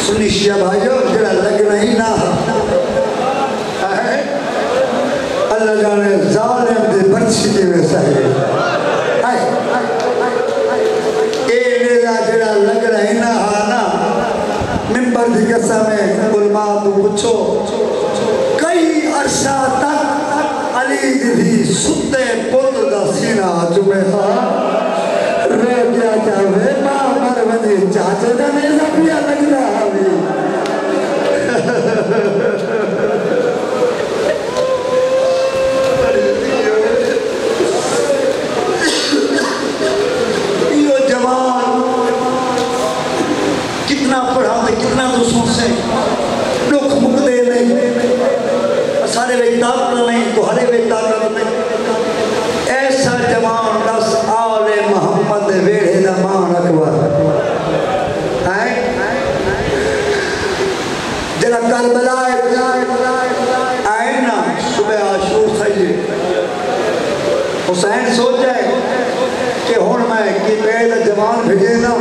سنی شیعہ بھائیو جڑا لگنا ہی نہ اللہ جانے ظالم دے برچی کے میں سہے اے نیزہ جڑا لگنا ہی نہ آنا ممبر دی قسم ہے علماء تو پچھو کئی عرصہ تک علی دی ستے پتر دا سینہ چوبے رو کیا چاہوے ماں مروانی چاچے دا نیزہ پیا لگ رہا بھی یہ جوان کتنا پڑھا دے کتنا دوسروں سے لوگ مقدے نہیں سارے وے طاقت نہیں تو ہرے وے طاقت نہیں ایسا جوان دس آل محمد ویڑے دمان اکبر جڑا کربلا آئے نا صبح عاشور تھائیے حسین سوچا ہے کہ ہون میں کی پہلے جوان بھیجے نا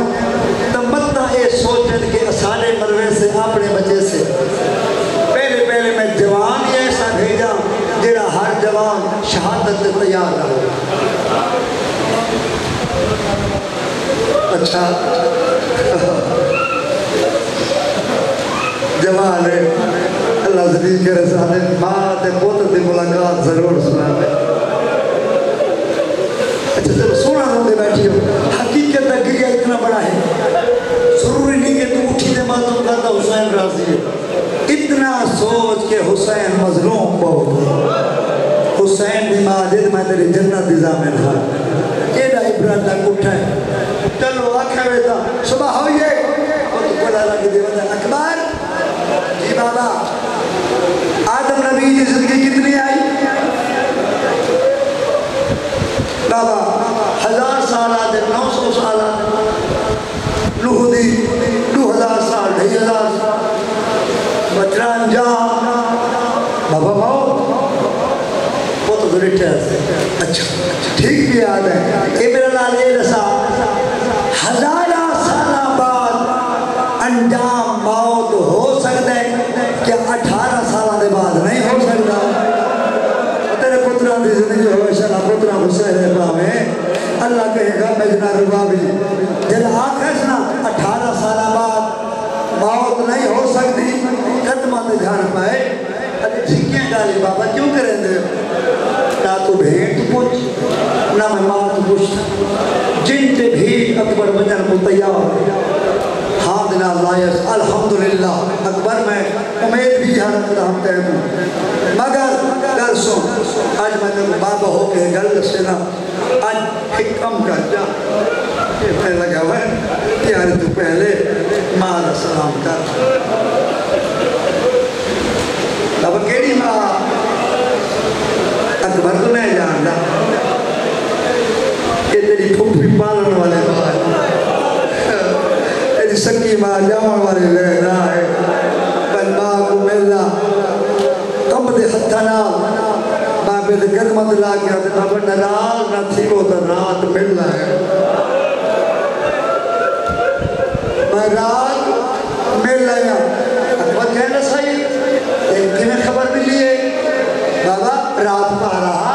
تو مطلع اے سوچن کہ اسالے مروے سے اپنے بچے سے پہلے میں جوان ہی ایسا بھیجا جڑا ہر جوان شہادت تیار رہو. اچھا جوان ہے اللہ زدید کے رسالے ماں تے پوتر دی ملاقات ضرور سنا دے. اچھا جب سونا ہوتے بیٹھی ہو حقیقت تک یہ اتنا بڑا ہے ضروری نہیں کہ تو اٹھی دے معلوم کرتا حسین راضی ہے. اتنا سوچ کے حسین مظلوم بہت حسین دی ماجد میں تیری جنت دی ضامن ہاں یہ عبرت تک اٹھائے چلو آنکھیں بیتا صبح ہوئیے اور تو بڑا لگی دیوانا اکبر جی بابا آدم نبی کی زندگی کتنی آئی بابا 1000 سال آدھے 900 سال آدھے نوح دی 2000 سال 2500 سال بچران جا بابا موت وہ تو ذریٹے سے اچھا ٹھیک بھی یاد ہے ابن اللہ رسا 1000 سالہ بعد انجام موت ہو سکتا ہے کیا 18 سالہ دے بعد نہیں ہو سکتا تیرے پتران دی زندگی ہوئے شاء اللہ پتران حسین ابراہم ہے اللہ کہے گا مجنہ ربابی جل آخر نا 18 سالہ بعد موت نہیں ہو سکتی قدمہ تے جھان پائے ارے ٹھیکیاں ڈالی بابا کیوں کریں دے نہ تو بھیڑ تو پوچھ نہ میں ماں تو پوچھتا جن تے بھیڑ اکبر بجن کو تیار حامدنا اللہ الحمدللہ اکبر میں امید بھی جہاں رکھتا ہم تے ہوں مگر گل سن آج میں نے بابا ہو کے گل سنا آج حکم کر جا یہ پہلے لگا ہوا ہے پیارے تو پہلے ماں دا سلام کر بابا کیڑی ماں اکبر تو نہیں جانتا کہ تیری پھوپھی پالن والے ماں تیری سکی ماں جاون والے لے رہا ہے بل ماں کو ملنا کم دے ہتھنا بابے دے قدمت لا گیا تے بابا نراز نہ تھی کو تو رات ملنا ہے میں رات مل لیا اکبر کہنا صحیح ایک میں خبر ملی ہے بابا رات پا رہا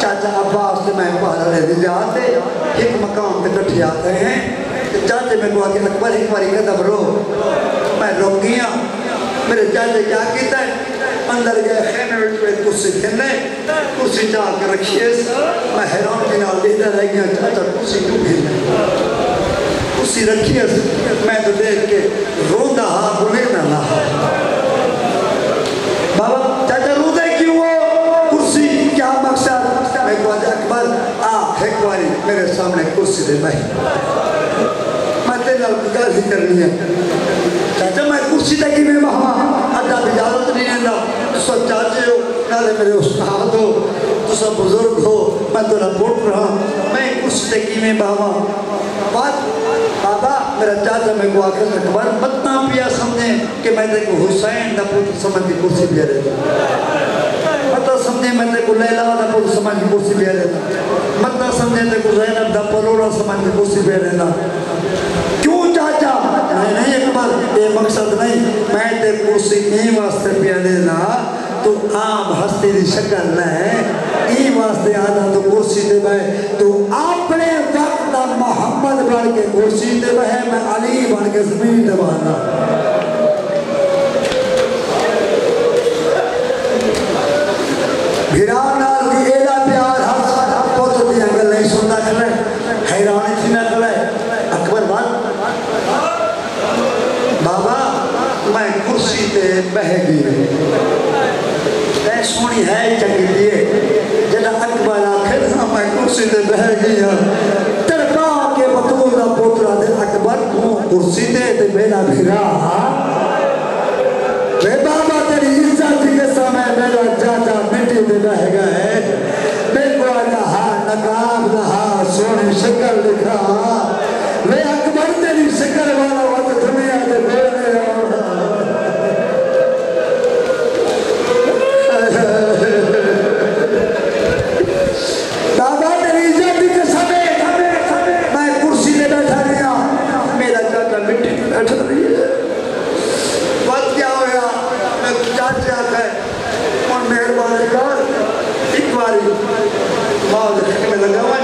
چاچا عباس سے میں پہلا رہ دی جاتے ایک مقام پہ کٹھی آتے ہیں چاچے میں کہا کہ اکبر ایک باری قدم رو میں رک گیا میرے چاچے کیا کیتا ہے اندر گئے خیمے میں کرسی کھنے کرسی چاہ کے رکھیے میں حیران کی نال دیتا رہ گیا چاچا کرسی کیوں کھنے کرسی رکھیے میں تو دیکھ کے روندہ ہاں بلینا نہ بابا چاچا رودے کیوں ہو کرسی کیا مقصد میں کہا اکبر ایک باری میرے سامنے کرسی دے بھائی میں تیرے گل ہی کرنی ہے چاچا میں کرسی دے کی میں بہما اڈا اجازت نہیں لینا تو سب چاچے ہو نالے میرے استاد ہو تو سب بزرگ ہو میں تو رپورٹ رہا میں کرسی دے کی میں بہما بابا میرا چاچا میں کو آخر اکبر متنا پیا سمجھیں کہ میں دیکھو حسین دا پوت سمجھ کی کرسی بھی رہتا متنا سمجھیں میں دیکھو لیلہ دا پوت سمجھ کی کرسی بھی رہتا متنا سمجھیں دیکھو زینب دا پروڑا سمجھ کی کرسی بھی رہتا کیوں چاچا نہیں اکبر یہ مقصد نہیں میں تے کرسی نہیں واسطے پیا دینا تو عام ہستی دی شکل نہ ہے ای واسطے آنا تو کرسی دے بھائی تو اپنے وقت محمد بڑھ کے کرسی دے بھائی میں علی بڑھ کے زمین دے بھانا بھیران آل کی ایلا پیار ہر پوتر دی انگل نہیں سننا کرے حیرانی تھی نہ کرے اکبر بات بابا میں کرسی تے بہ گئی اے سونی ہے چکی دیئے جنہ اکبر آخر میں کرسی تے بہ گئی ترکا کے بطور دا پوترا دے اکبر تو کرسی تے میرا بھیرا بے بابا تیری عزت کے سامنے میرا چاچا مٹی دے بہ گئے میرے کو نہا نقاب نہا سونی شکل دکھا میں اکبر تیری شکل والا وقت دنیا دے بولنے سچ آتا ہے اور مہربانی کر ایک باری ماں میں لگا ہوا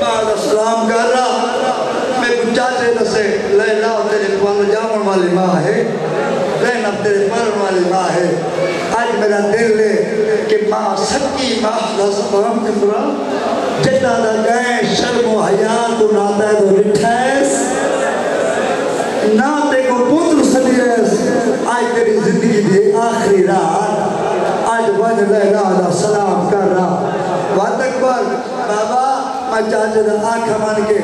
ماں سلام کر رہا میں کچھ چاچے نسے لینا تیرے پال جامن والی ماں ہے لینا تیرے پالن والی ماں ہے آج میرا دل ہے کہ ماں سکی ماں دا سلام کندرا جتنا دا گئے شرم و حیات و ناتا ہے دو لٹھائیس ناتے کو پتر صدیس آج تیری زندگی دی آخری رات آج وجہ لینا دا سلام کر رہا وقت اکبر بابا میں چاچے دا آنکھا مان کے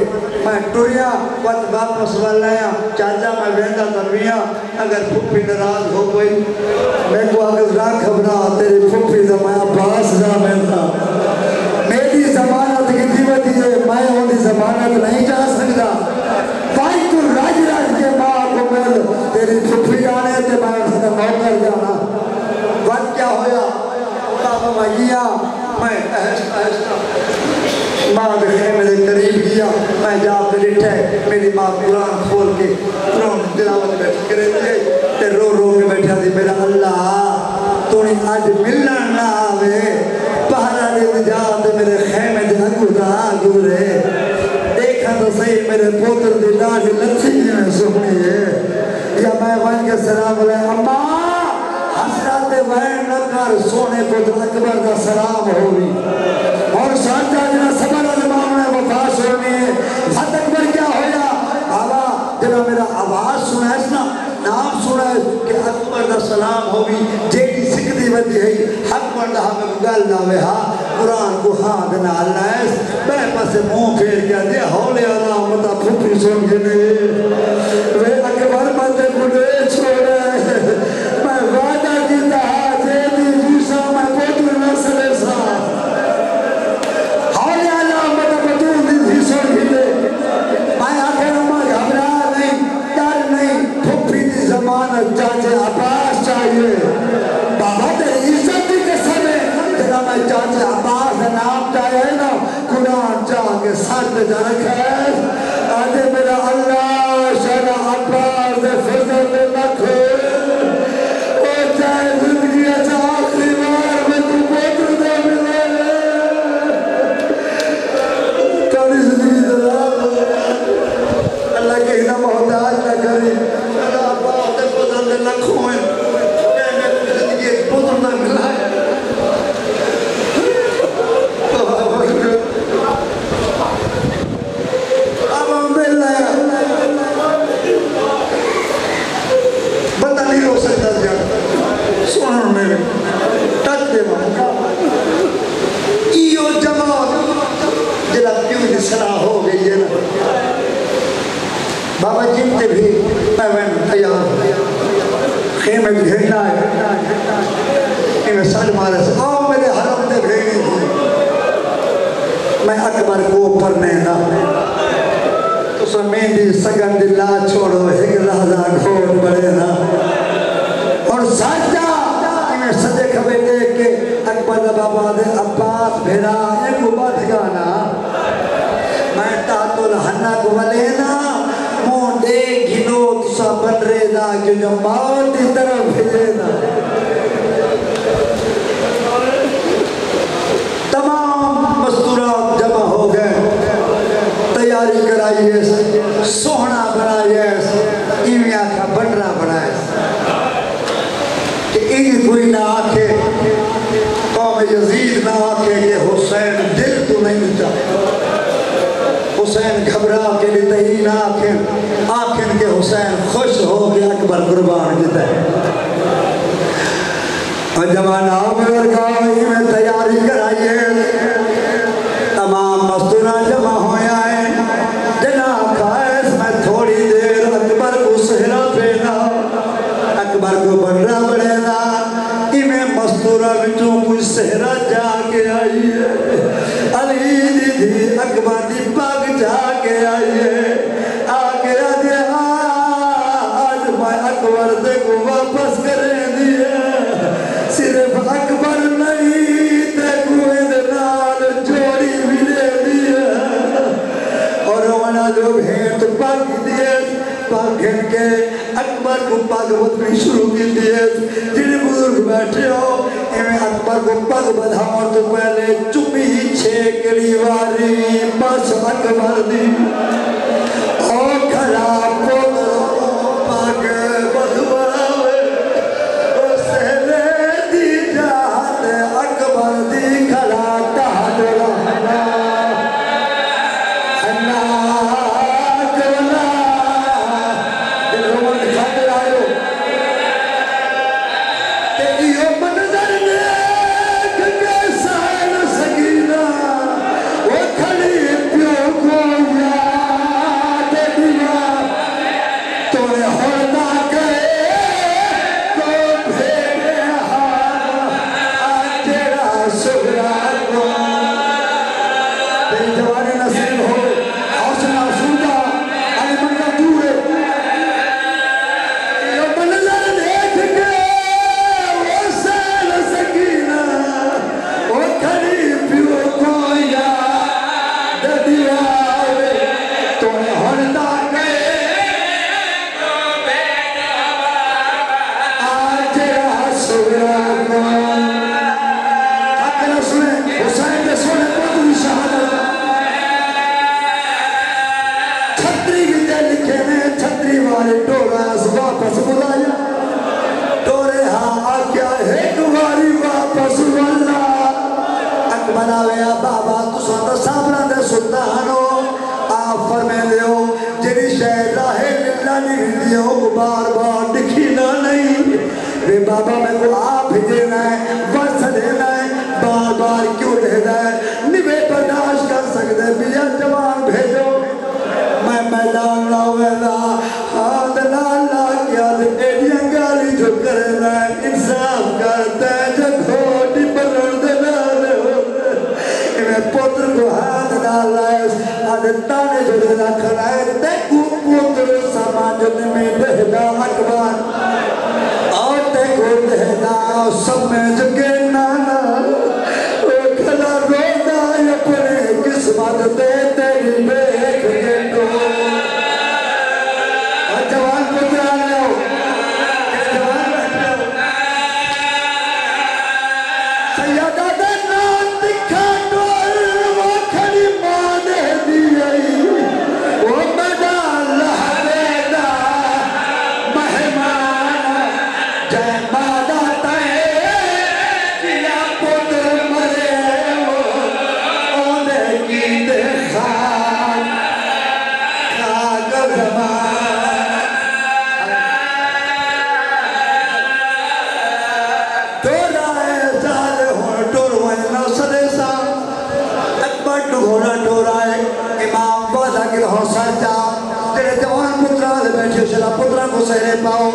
میں ٹوریا وقت واپس والیا چاچا میں ویندہ ترویا اگر پھوپی نراز ہو گئی میں کو آگز نہ کھبنا تیری پھوپی دا میں عباس دا ملتا میری زمانت کی دیوتی ہے میں ہوتی زمانت نہیں جا سکتا بھائی تو راج راج کے ماں کو مل تیری پھوپی آنے تے میں اسے موکر جانا وقت کیا ہویا بابا بھائیا میں ایسا ماں دے خیمے دے قریب گیا میں جا کے لٹھے میری ماں قرآن کھول کے قرآن تلاوت بیٹھ کرے تھے تے رو رو کے بیٹھا دی میرا اللہ تو نے آج ملن نہ آوے پہلا دے جا تے میرے خیمے دے اگو دا گزرے دیکھا تو صحیح میرے پوتر دی لاڈ لچھی میں سنی ہے یا میں ون کے سلام علیہ اماں حسرات وین نہ کر سونے پتر اکبر دا سلام ہوئی اور سانتا جنا سبر علمام نے وفا سنی ہے حد اکبر کیا ہویا بابا جنا میرا آواز سنا ہے نا نام سنا ہے کہ اکبر دا سلام ہوئی جیڑی سکتی بدی ہے حق بندہ ہمیں گل ناوے ہاں قرآن کو ہاں دنا اللہ ہے میں پاسے موں پھیر کیا دیا ہولے اللہ مطا پھوپی سن گنے وہ اکبر بندے کنے چھوڑے میں وعدہ کیتا ہاں جیدی جیسا میں پوتر نسلے سا ہولے اللہ مطا پتور دی تھی سن گنے میں آخر ہمیں گھبرا نہیں ڈر نہیں پھوپی دی زمانت چاچے عباس چاہیے بابا تیری عزت دی قسم ہے جنا میں چاچے عباس نام چاہیے نا قرآن چاہ کے ساتھ جا رکھا ہے آجے میرا اللہ شہدہ عباس دے فضل دے لکھو او چاہے زندگی اچھا آخری بار میں تو پوتر دے ملے کاری زندگی دلال اللہ کے ہنا محتاج نہ کری شہدہ عباس دے فضل دے لکھو ہیں میں زندگی پوتر دے ملا ہے بندہ نہیں ہو سکتا زیادہ سنن میں ٹچ دے ماں ایو جماعت جلا پیو دی صلاح ہو گئی ہے نا بابا جنتے بھی پیوین تیار خیمے بھی گھرنا ہے انہیں سال مارے سے آؤ میرے حرم دے بھیگی تھی میں اکبر کو پڑھنے نا تو سو میندی سگن دلہ چھوڑو ایک لحظہ گھوڑ پڑے نا اور سجدہ انہیں سجے کھبے دیکھ کے اکبر بابا دے عباس بھیرا ایک بات گانا میں تاتو لہنہ کو ملے نا مون دے گھنو تسا بن رہے نا کہ جو موت اس طرح بھیجے نا تمام مستورات جمع ہو گئے تیاری کرائیے سوہنا بنائیے ایمیا کا بنرا بنائے کہ انہی کوئی نہ آکھے قوم یزید نہ آکھے کہ حسین دل تو نہیں چاہتا حسین گھبرا کے لیے تہی نہ آکھیں کہ حسین خوش ہو گیا اکبر قربان جتا ہے اور جوان آمیر گاہی میں تیاری کرائیے تمام مستورہ جمع ہویا ہے جناب قائس میں تھوڑی دیر اکبر کو سہرہ پینا اکبر کو بنرہ بڑھینا میں مستورہ بچوں کوئی سہرہ جا کے آئی ہے علی دی اکبر دی پاک جا کے آئی ہے آگے آدھے آج میں اکبر دے کو واپس کرے دیا صرف اکبر نہیں تے کوئے دنال جوڑی بھی دے دیا اور رونا جو بھینٹ پاک دیے پاک گھن کے اکبر کو پاک بدنی شروع کی دیئے جنہیں بزرگ بیٹھے ہو ایمیں اکبر کو پاک بدھاؤں تو پہلے چمی چھیکڑی واری بس اکبر دی اور کھڑا پوتروں پاک بدھواوے سہرے دی جہت اکبر دی کھڑا تحت رہنا بار بار دکھینا نہیں وے بابا میں کو آپ دینا ہے ورس دینا ہے بار بار کیوں دینا ہے نوے برداشت کر سکتے بیا جوان بھیجو میں میدان لاؤینا ہاتھ لالا کیا دے ایڈیاں گالی جو کرنا ہے انصاف کرتا ہے جو کھوٹی پرڑ دینا دے انہیں پتر کو ہاتھ لالا ہے آدھے تانے جو دینا کھڑا ہے دیکھو پتر سماجت میں بہدا اکبر اور دیکھو بہدا سب میں جگہ نانا کھلا رونا اپنے قسمت دے تیری بیک گھٹو اور جوان پتر آنے ہو جوان بیٹھے ہو سیادہ دے نام دکھا ڈول وہ کھڑی ماں دے دیئی وہ میدان لہریدا مہمان جے مادہ تائے کیا پتر مرے اونے کی دے خان کھاگر زمان ٹورائے زال ہون ٹوروائے نوسرے سا اکبر ٹھوڑا ٹورائے امام وعدہ کی حوصل جا تیرے جوان پترہ دے بیٹھے شلا پترہ کو سہرے پاؤ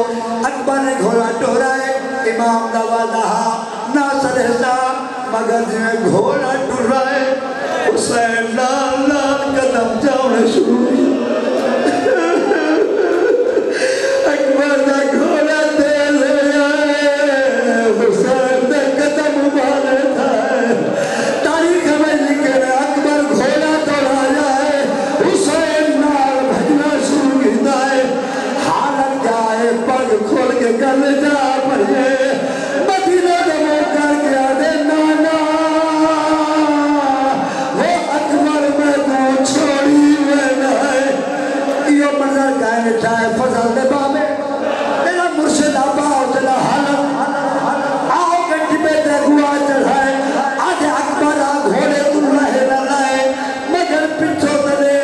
اکبر نے گھوڑا ٹورائے امام دا وعدہ ناصر حساب مگر جنہیں گھوڑا ٹورائے حسین لال لال قدم جاؤنے شروع اکبر دا گھوڑا دے لے آئے حسین دے قدم مبالے تھائے تاریخ میں لکھے اکبر گھوڑا توڑا جائے حسین نال بھجنا شروع کیتا ہے حالت جائے پگ کھول کے گل جا پڑھے مدینہ دمو کر کے آدھے نانا وہ اکبر میں تو چھوڑی میں نائے یہ منظر کہنے چاہے فضل دے بابے تیرا مرشد آبا تیرا حالت آؤ گھنٹی پہ دیکھوا چڑھائے آدھے اکبر آ گھوڑے تم رہے نہ لائے مگر پچھو تلے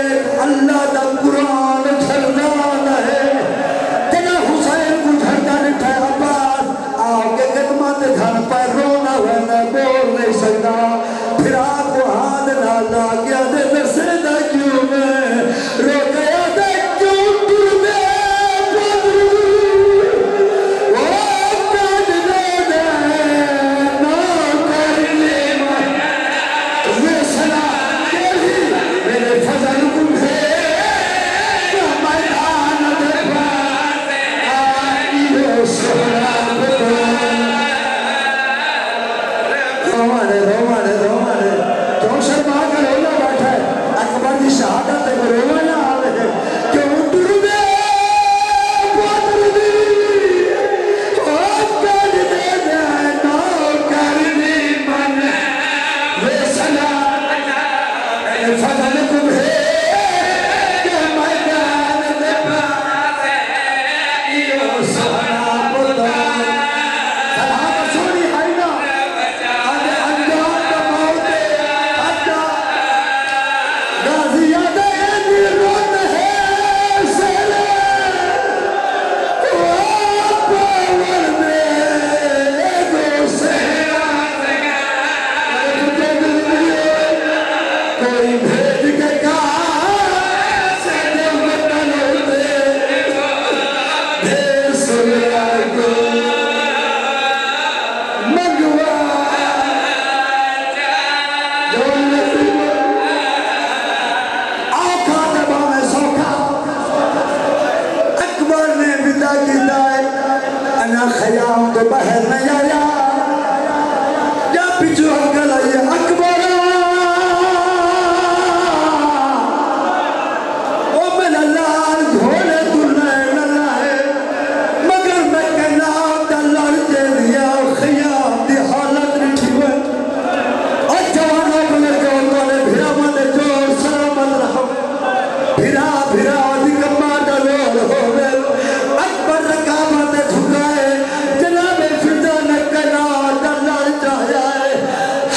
اللہ دا قرآن چھلنا نہ ہے تیرا حسین کو جھڑتا نٹھائے ابا احرام تو باہر نہیں آیا یا پچھو اکل آئیے اکبر او میں لال گھوڑے دلائے للائے مگر میں کہنا دلال جے دیا خیام دی حالت رکھی ہوئے اور جوانا بلے جو تونے بھیرا مانے جو سلامت رہو بھیرا بھیرا دی کما ڈلول ہوئے اکبر رکابت جھکائے جناب فضا نے کہنا دلال جائے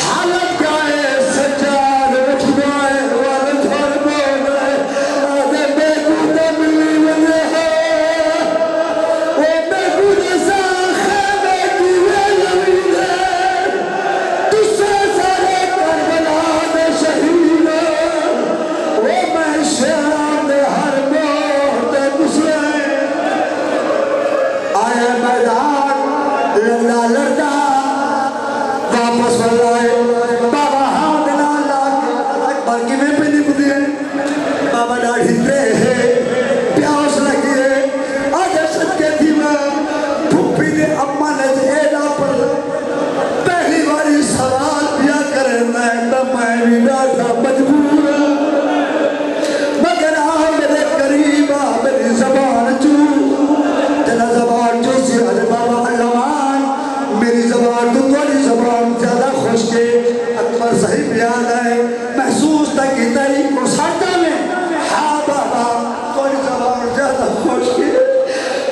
حالت جائے سجاد اٹھوائے والد اور بولے آدھے بے گودہ ملی ونے ہے وہ بے گودہ سا خیمے کی ویلوی دے تُس سے سارے کربلا دے شہید وہ میں شیعہ دے ہر موت مسلم آیا میدان لڑا لڑا واپس والائے بابا ہاتھ لالا اکبر کی میں پہ نپ دیئے بابا ڈاڑھی دے پیاس لگیے آج اشد کے دیمہ پھپی دے اما نے جینا پر پہلی باری سوال پیا کرے میں بھی ڈاٹا مجبور مگر آہ میرے قریب آہ میری زبان چو تیرا زبان جو سی علی بابا علمان میری زبان تو توڑی زبان زیادہ خوش کے اکبر صحیح بیان ہے محسوس تک کی تاریخ کو ساٹھا میں ہاں بابا توڑی زبان زیادہ خوش کے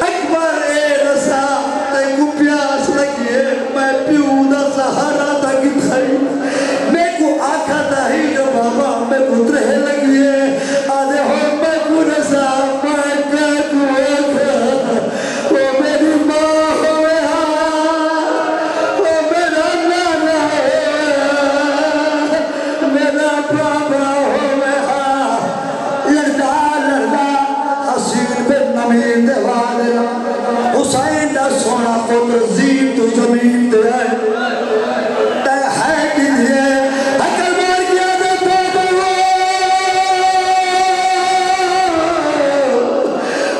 اکبر اے رسا تے کو پیاس لگیے میں پیوں دا سہارا تک تھائی میں کو آکھا تاہی جو بابا میں کو ترہ لگیے آدھے ہو میں کو رسا میں کو آکھا وہ میری ماں ہوئے وہ میرا نانا ہے میرا بابا ہوئے لڑا حسین بن نمین دے والے حسین دا سونا پتر زین تو زمین دے تے ہے کی دیئے اکل مار گیا دے بابا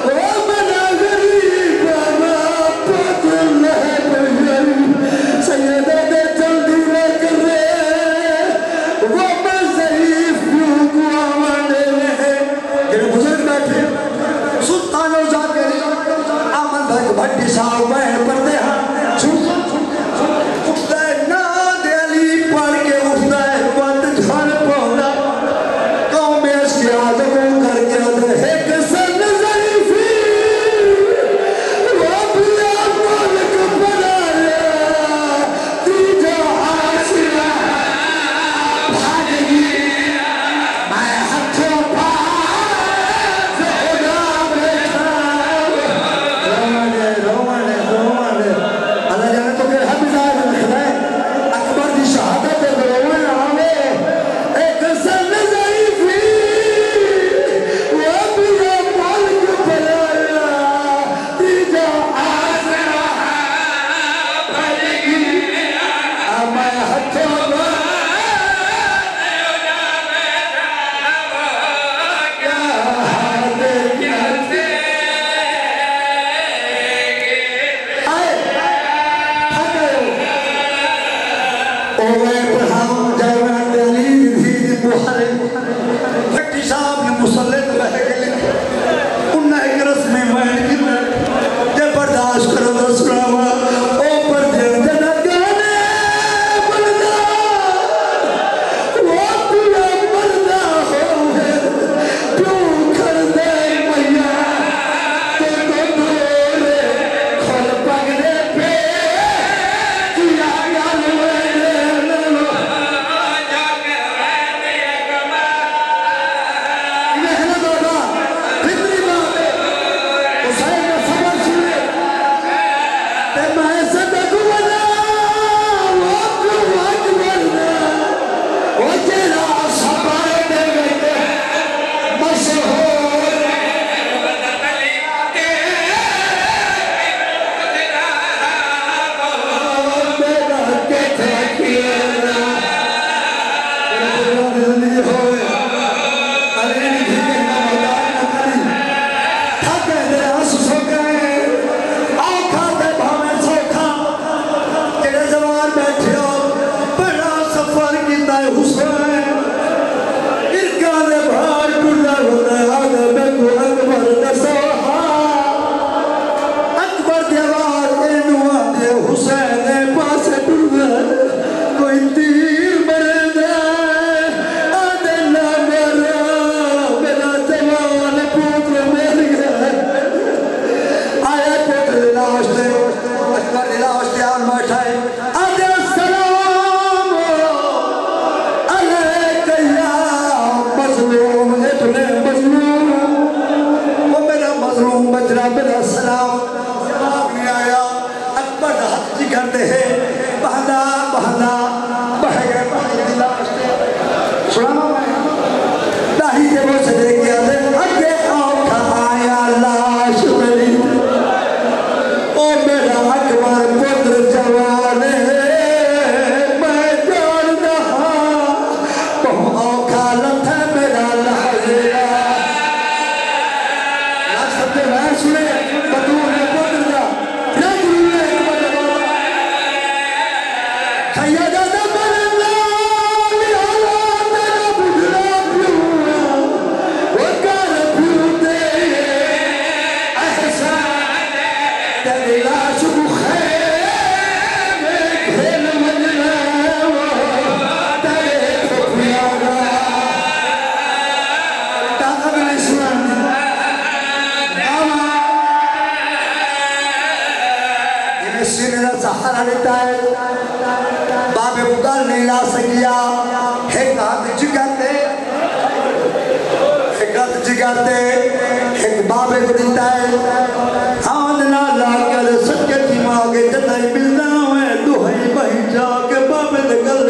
وہ منا غریب بابا پتر لہب غریب سیدہ دے جلدی لے کر رہے وہ میں ضعیف کیوں کو آوانے رہے جنہوں بزرگ بیٹھے سلطان و زاکری آمد بھائی بھٹی صاحب بہن پردے ہاں اٹھتا ہے ناد علی پڑھ کے اٹھتا ہے وقت جھان پہنا قوم اس کے آدموں کر کے آدھے ایک سن ضعیفی وہ بھی ملک بنایا تیجا حاصلہ بھاگ گی میں ہتھوں پاس خدا بیٹھا رومانے اللہ جانے تو کہ ہم ظاہر رکھنا ہے اکبر دی شہادت دے رومانے آوے ایک سن ضعیفی وہ بھی ملک بنایا تیجا حاصلہ بھاگ گی میں ہتھوں بھٹی صاحب نے مسلط رہ گئے انہیں ایک رسمی وین گرنا جے برداشت کرو تو سناوا اوپر دل دینا گانے بلدہ وہ پورا مردہ ہوئے کیوں کر دے میا تو دورے کھول پگنے پہ کیا گالوے لو محنت ہوگا فکری بات حسین نے صبر چھوڑے تے میں صدق بنا وہ اکبر وہ تیرا صبر دے گئے مشہور میرا کہتا کیا زندگی ہوئے علی نہیں کہنا مدار نہ کری تھکے دے ہنس سو گئے آنکھا دے بھامے سو کرتے ہیں بہدا بہدا بہ گئے پانی لاش سنا داہی دے وہ سجدے کیا دے اگے اوکھا آیا لاش میری او میرا اکبر پتر جوان میں جان دہا بہت اوکھا لتھا میرا لحظہ لاش سب دے میں سنے بدور نے پتر دا رجل نے اکبر جوان خیادہ سہارا لیتا ہے باب مدل نہیں لا سکیا ایک ہاتھ جگاتے ایک باب کو دیتا ہے ہاتھ نہ لا کر سکے تھی ماں جتائی ملنا ہوئے دوہائی بہی جا کے باب دکل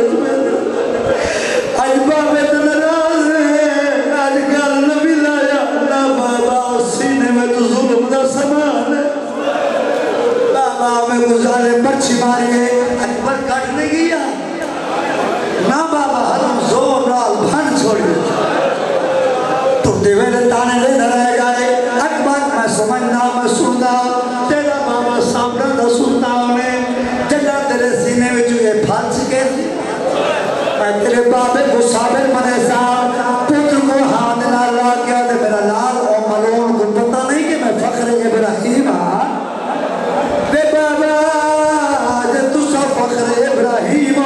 آج باب ناراض ہے آج گل نبی لایا نہ بابا سینے میں تو ظلم دا سامان ہے میں گزارے پرچی ماریے اکبر کٹنے گیا نا بابا حرم زور نال بھن چھوڑی تو دیوے تانے لے رہے گئے اکبر میں سمجھنا میں سننا تیرا بابا سامنے دا سننا انہیں جگہ تیرے سینے میں جو یہ پھانچ کے میں تیرے بابے کو صابر منے سا پتر کو ہاتھ نہ لا کیا دے میرا لال اور ملون کو پتہ نہیں کہ میں فخر ابراہیم فخر ابراہیم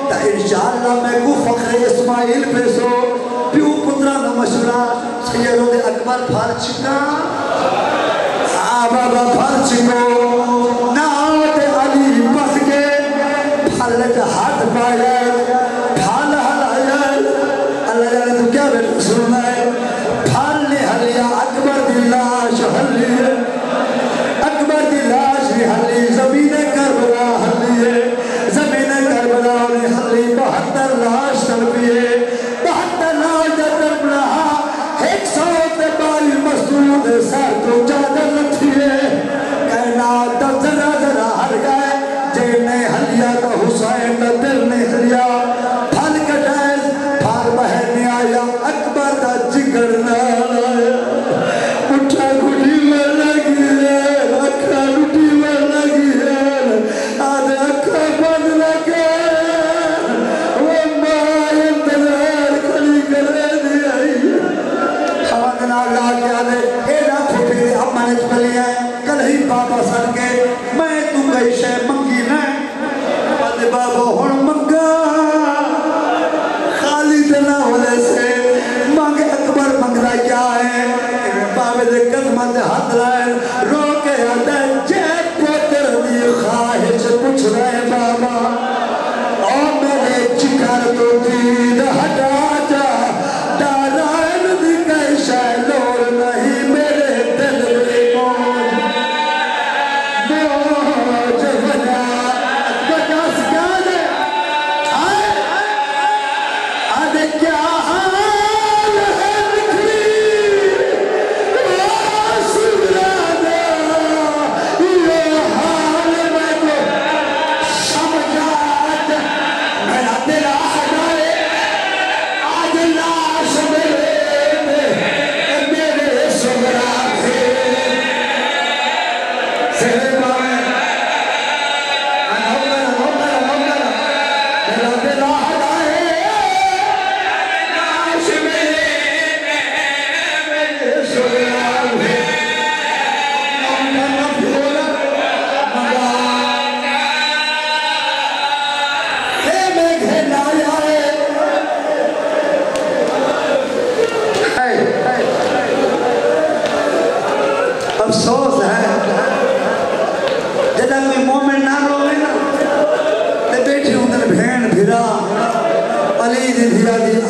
تا انشاءاللہ میں کو فخر اسماعیل پیسو پیو پترہ نہ مشورہ سیدوں دے اکبر پھارچکا بابا پھارچکو ناوت علی پس کے پھلت ہاتھ پایا پھال حلایا اللہ جانے تو کیا بیٹھ سننا ہے پھال نے حلیا اکبر دی لاش حلی اکبر دی لاش بھی حلی زمین کربلا حلی حلی 72 لاش تلپیے 72 لاش تلپ رہا 142 مسجود سر تو چادر لتھیے کہنا تب ذرا ذرا ہر گئے جینے حلیہ کا حسین کا دل نے حلیہ پھل کٹائے پھار بہنے آیا اکبر دا جگر نہ آیا اٹھا گھڑی میں لگی ہے اکھا لٹی میں لگی ہے آدھے اکھا بند لگے کل ہی بابا سن کے میں تو کئی شے منگی نہیں بادے بابا ہون منگا خالی دنا ہونے سے مانگ اکبر منگنا کیا ہے بابے دے قدمہ دے ہاتھ لائے رو کے آدھے جے پوتر دی خواہش پوچھ رہے بابا اور میرے چکر تو دید ہٹا جا دارائن دی کئی شے لور نہیں میرے دل میں افسوس ہے جدہ کوئی مومن نہ روے نا تے بیٹھے ہوں بھین بھرا علی دی دھیا دی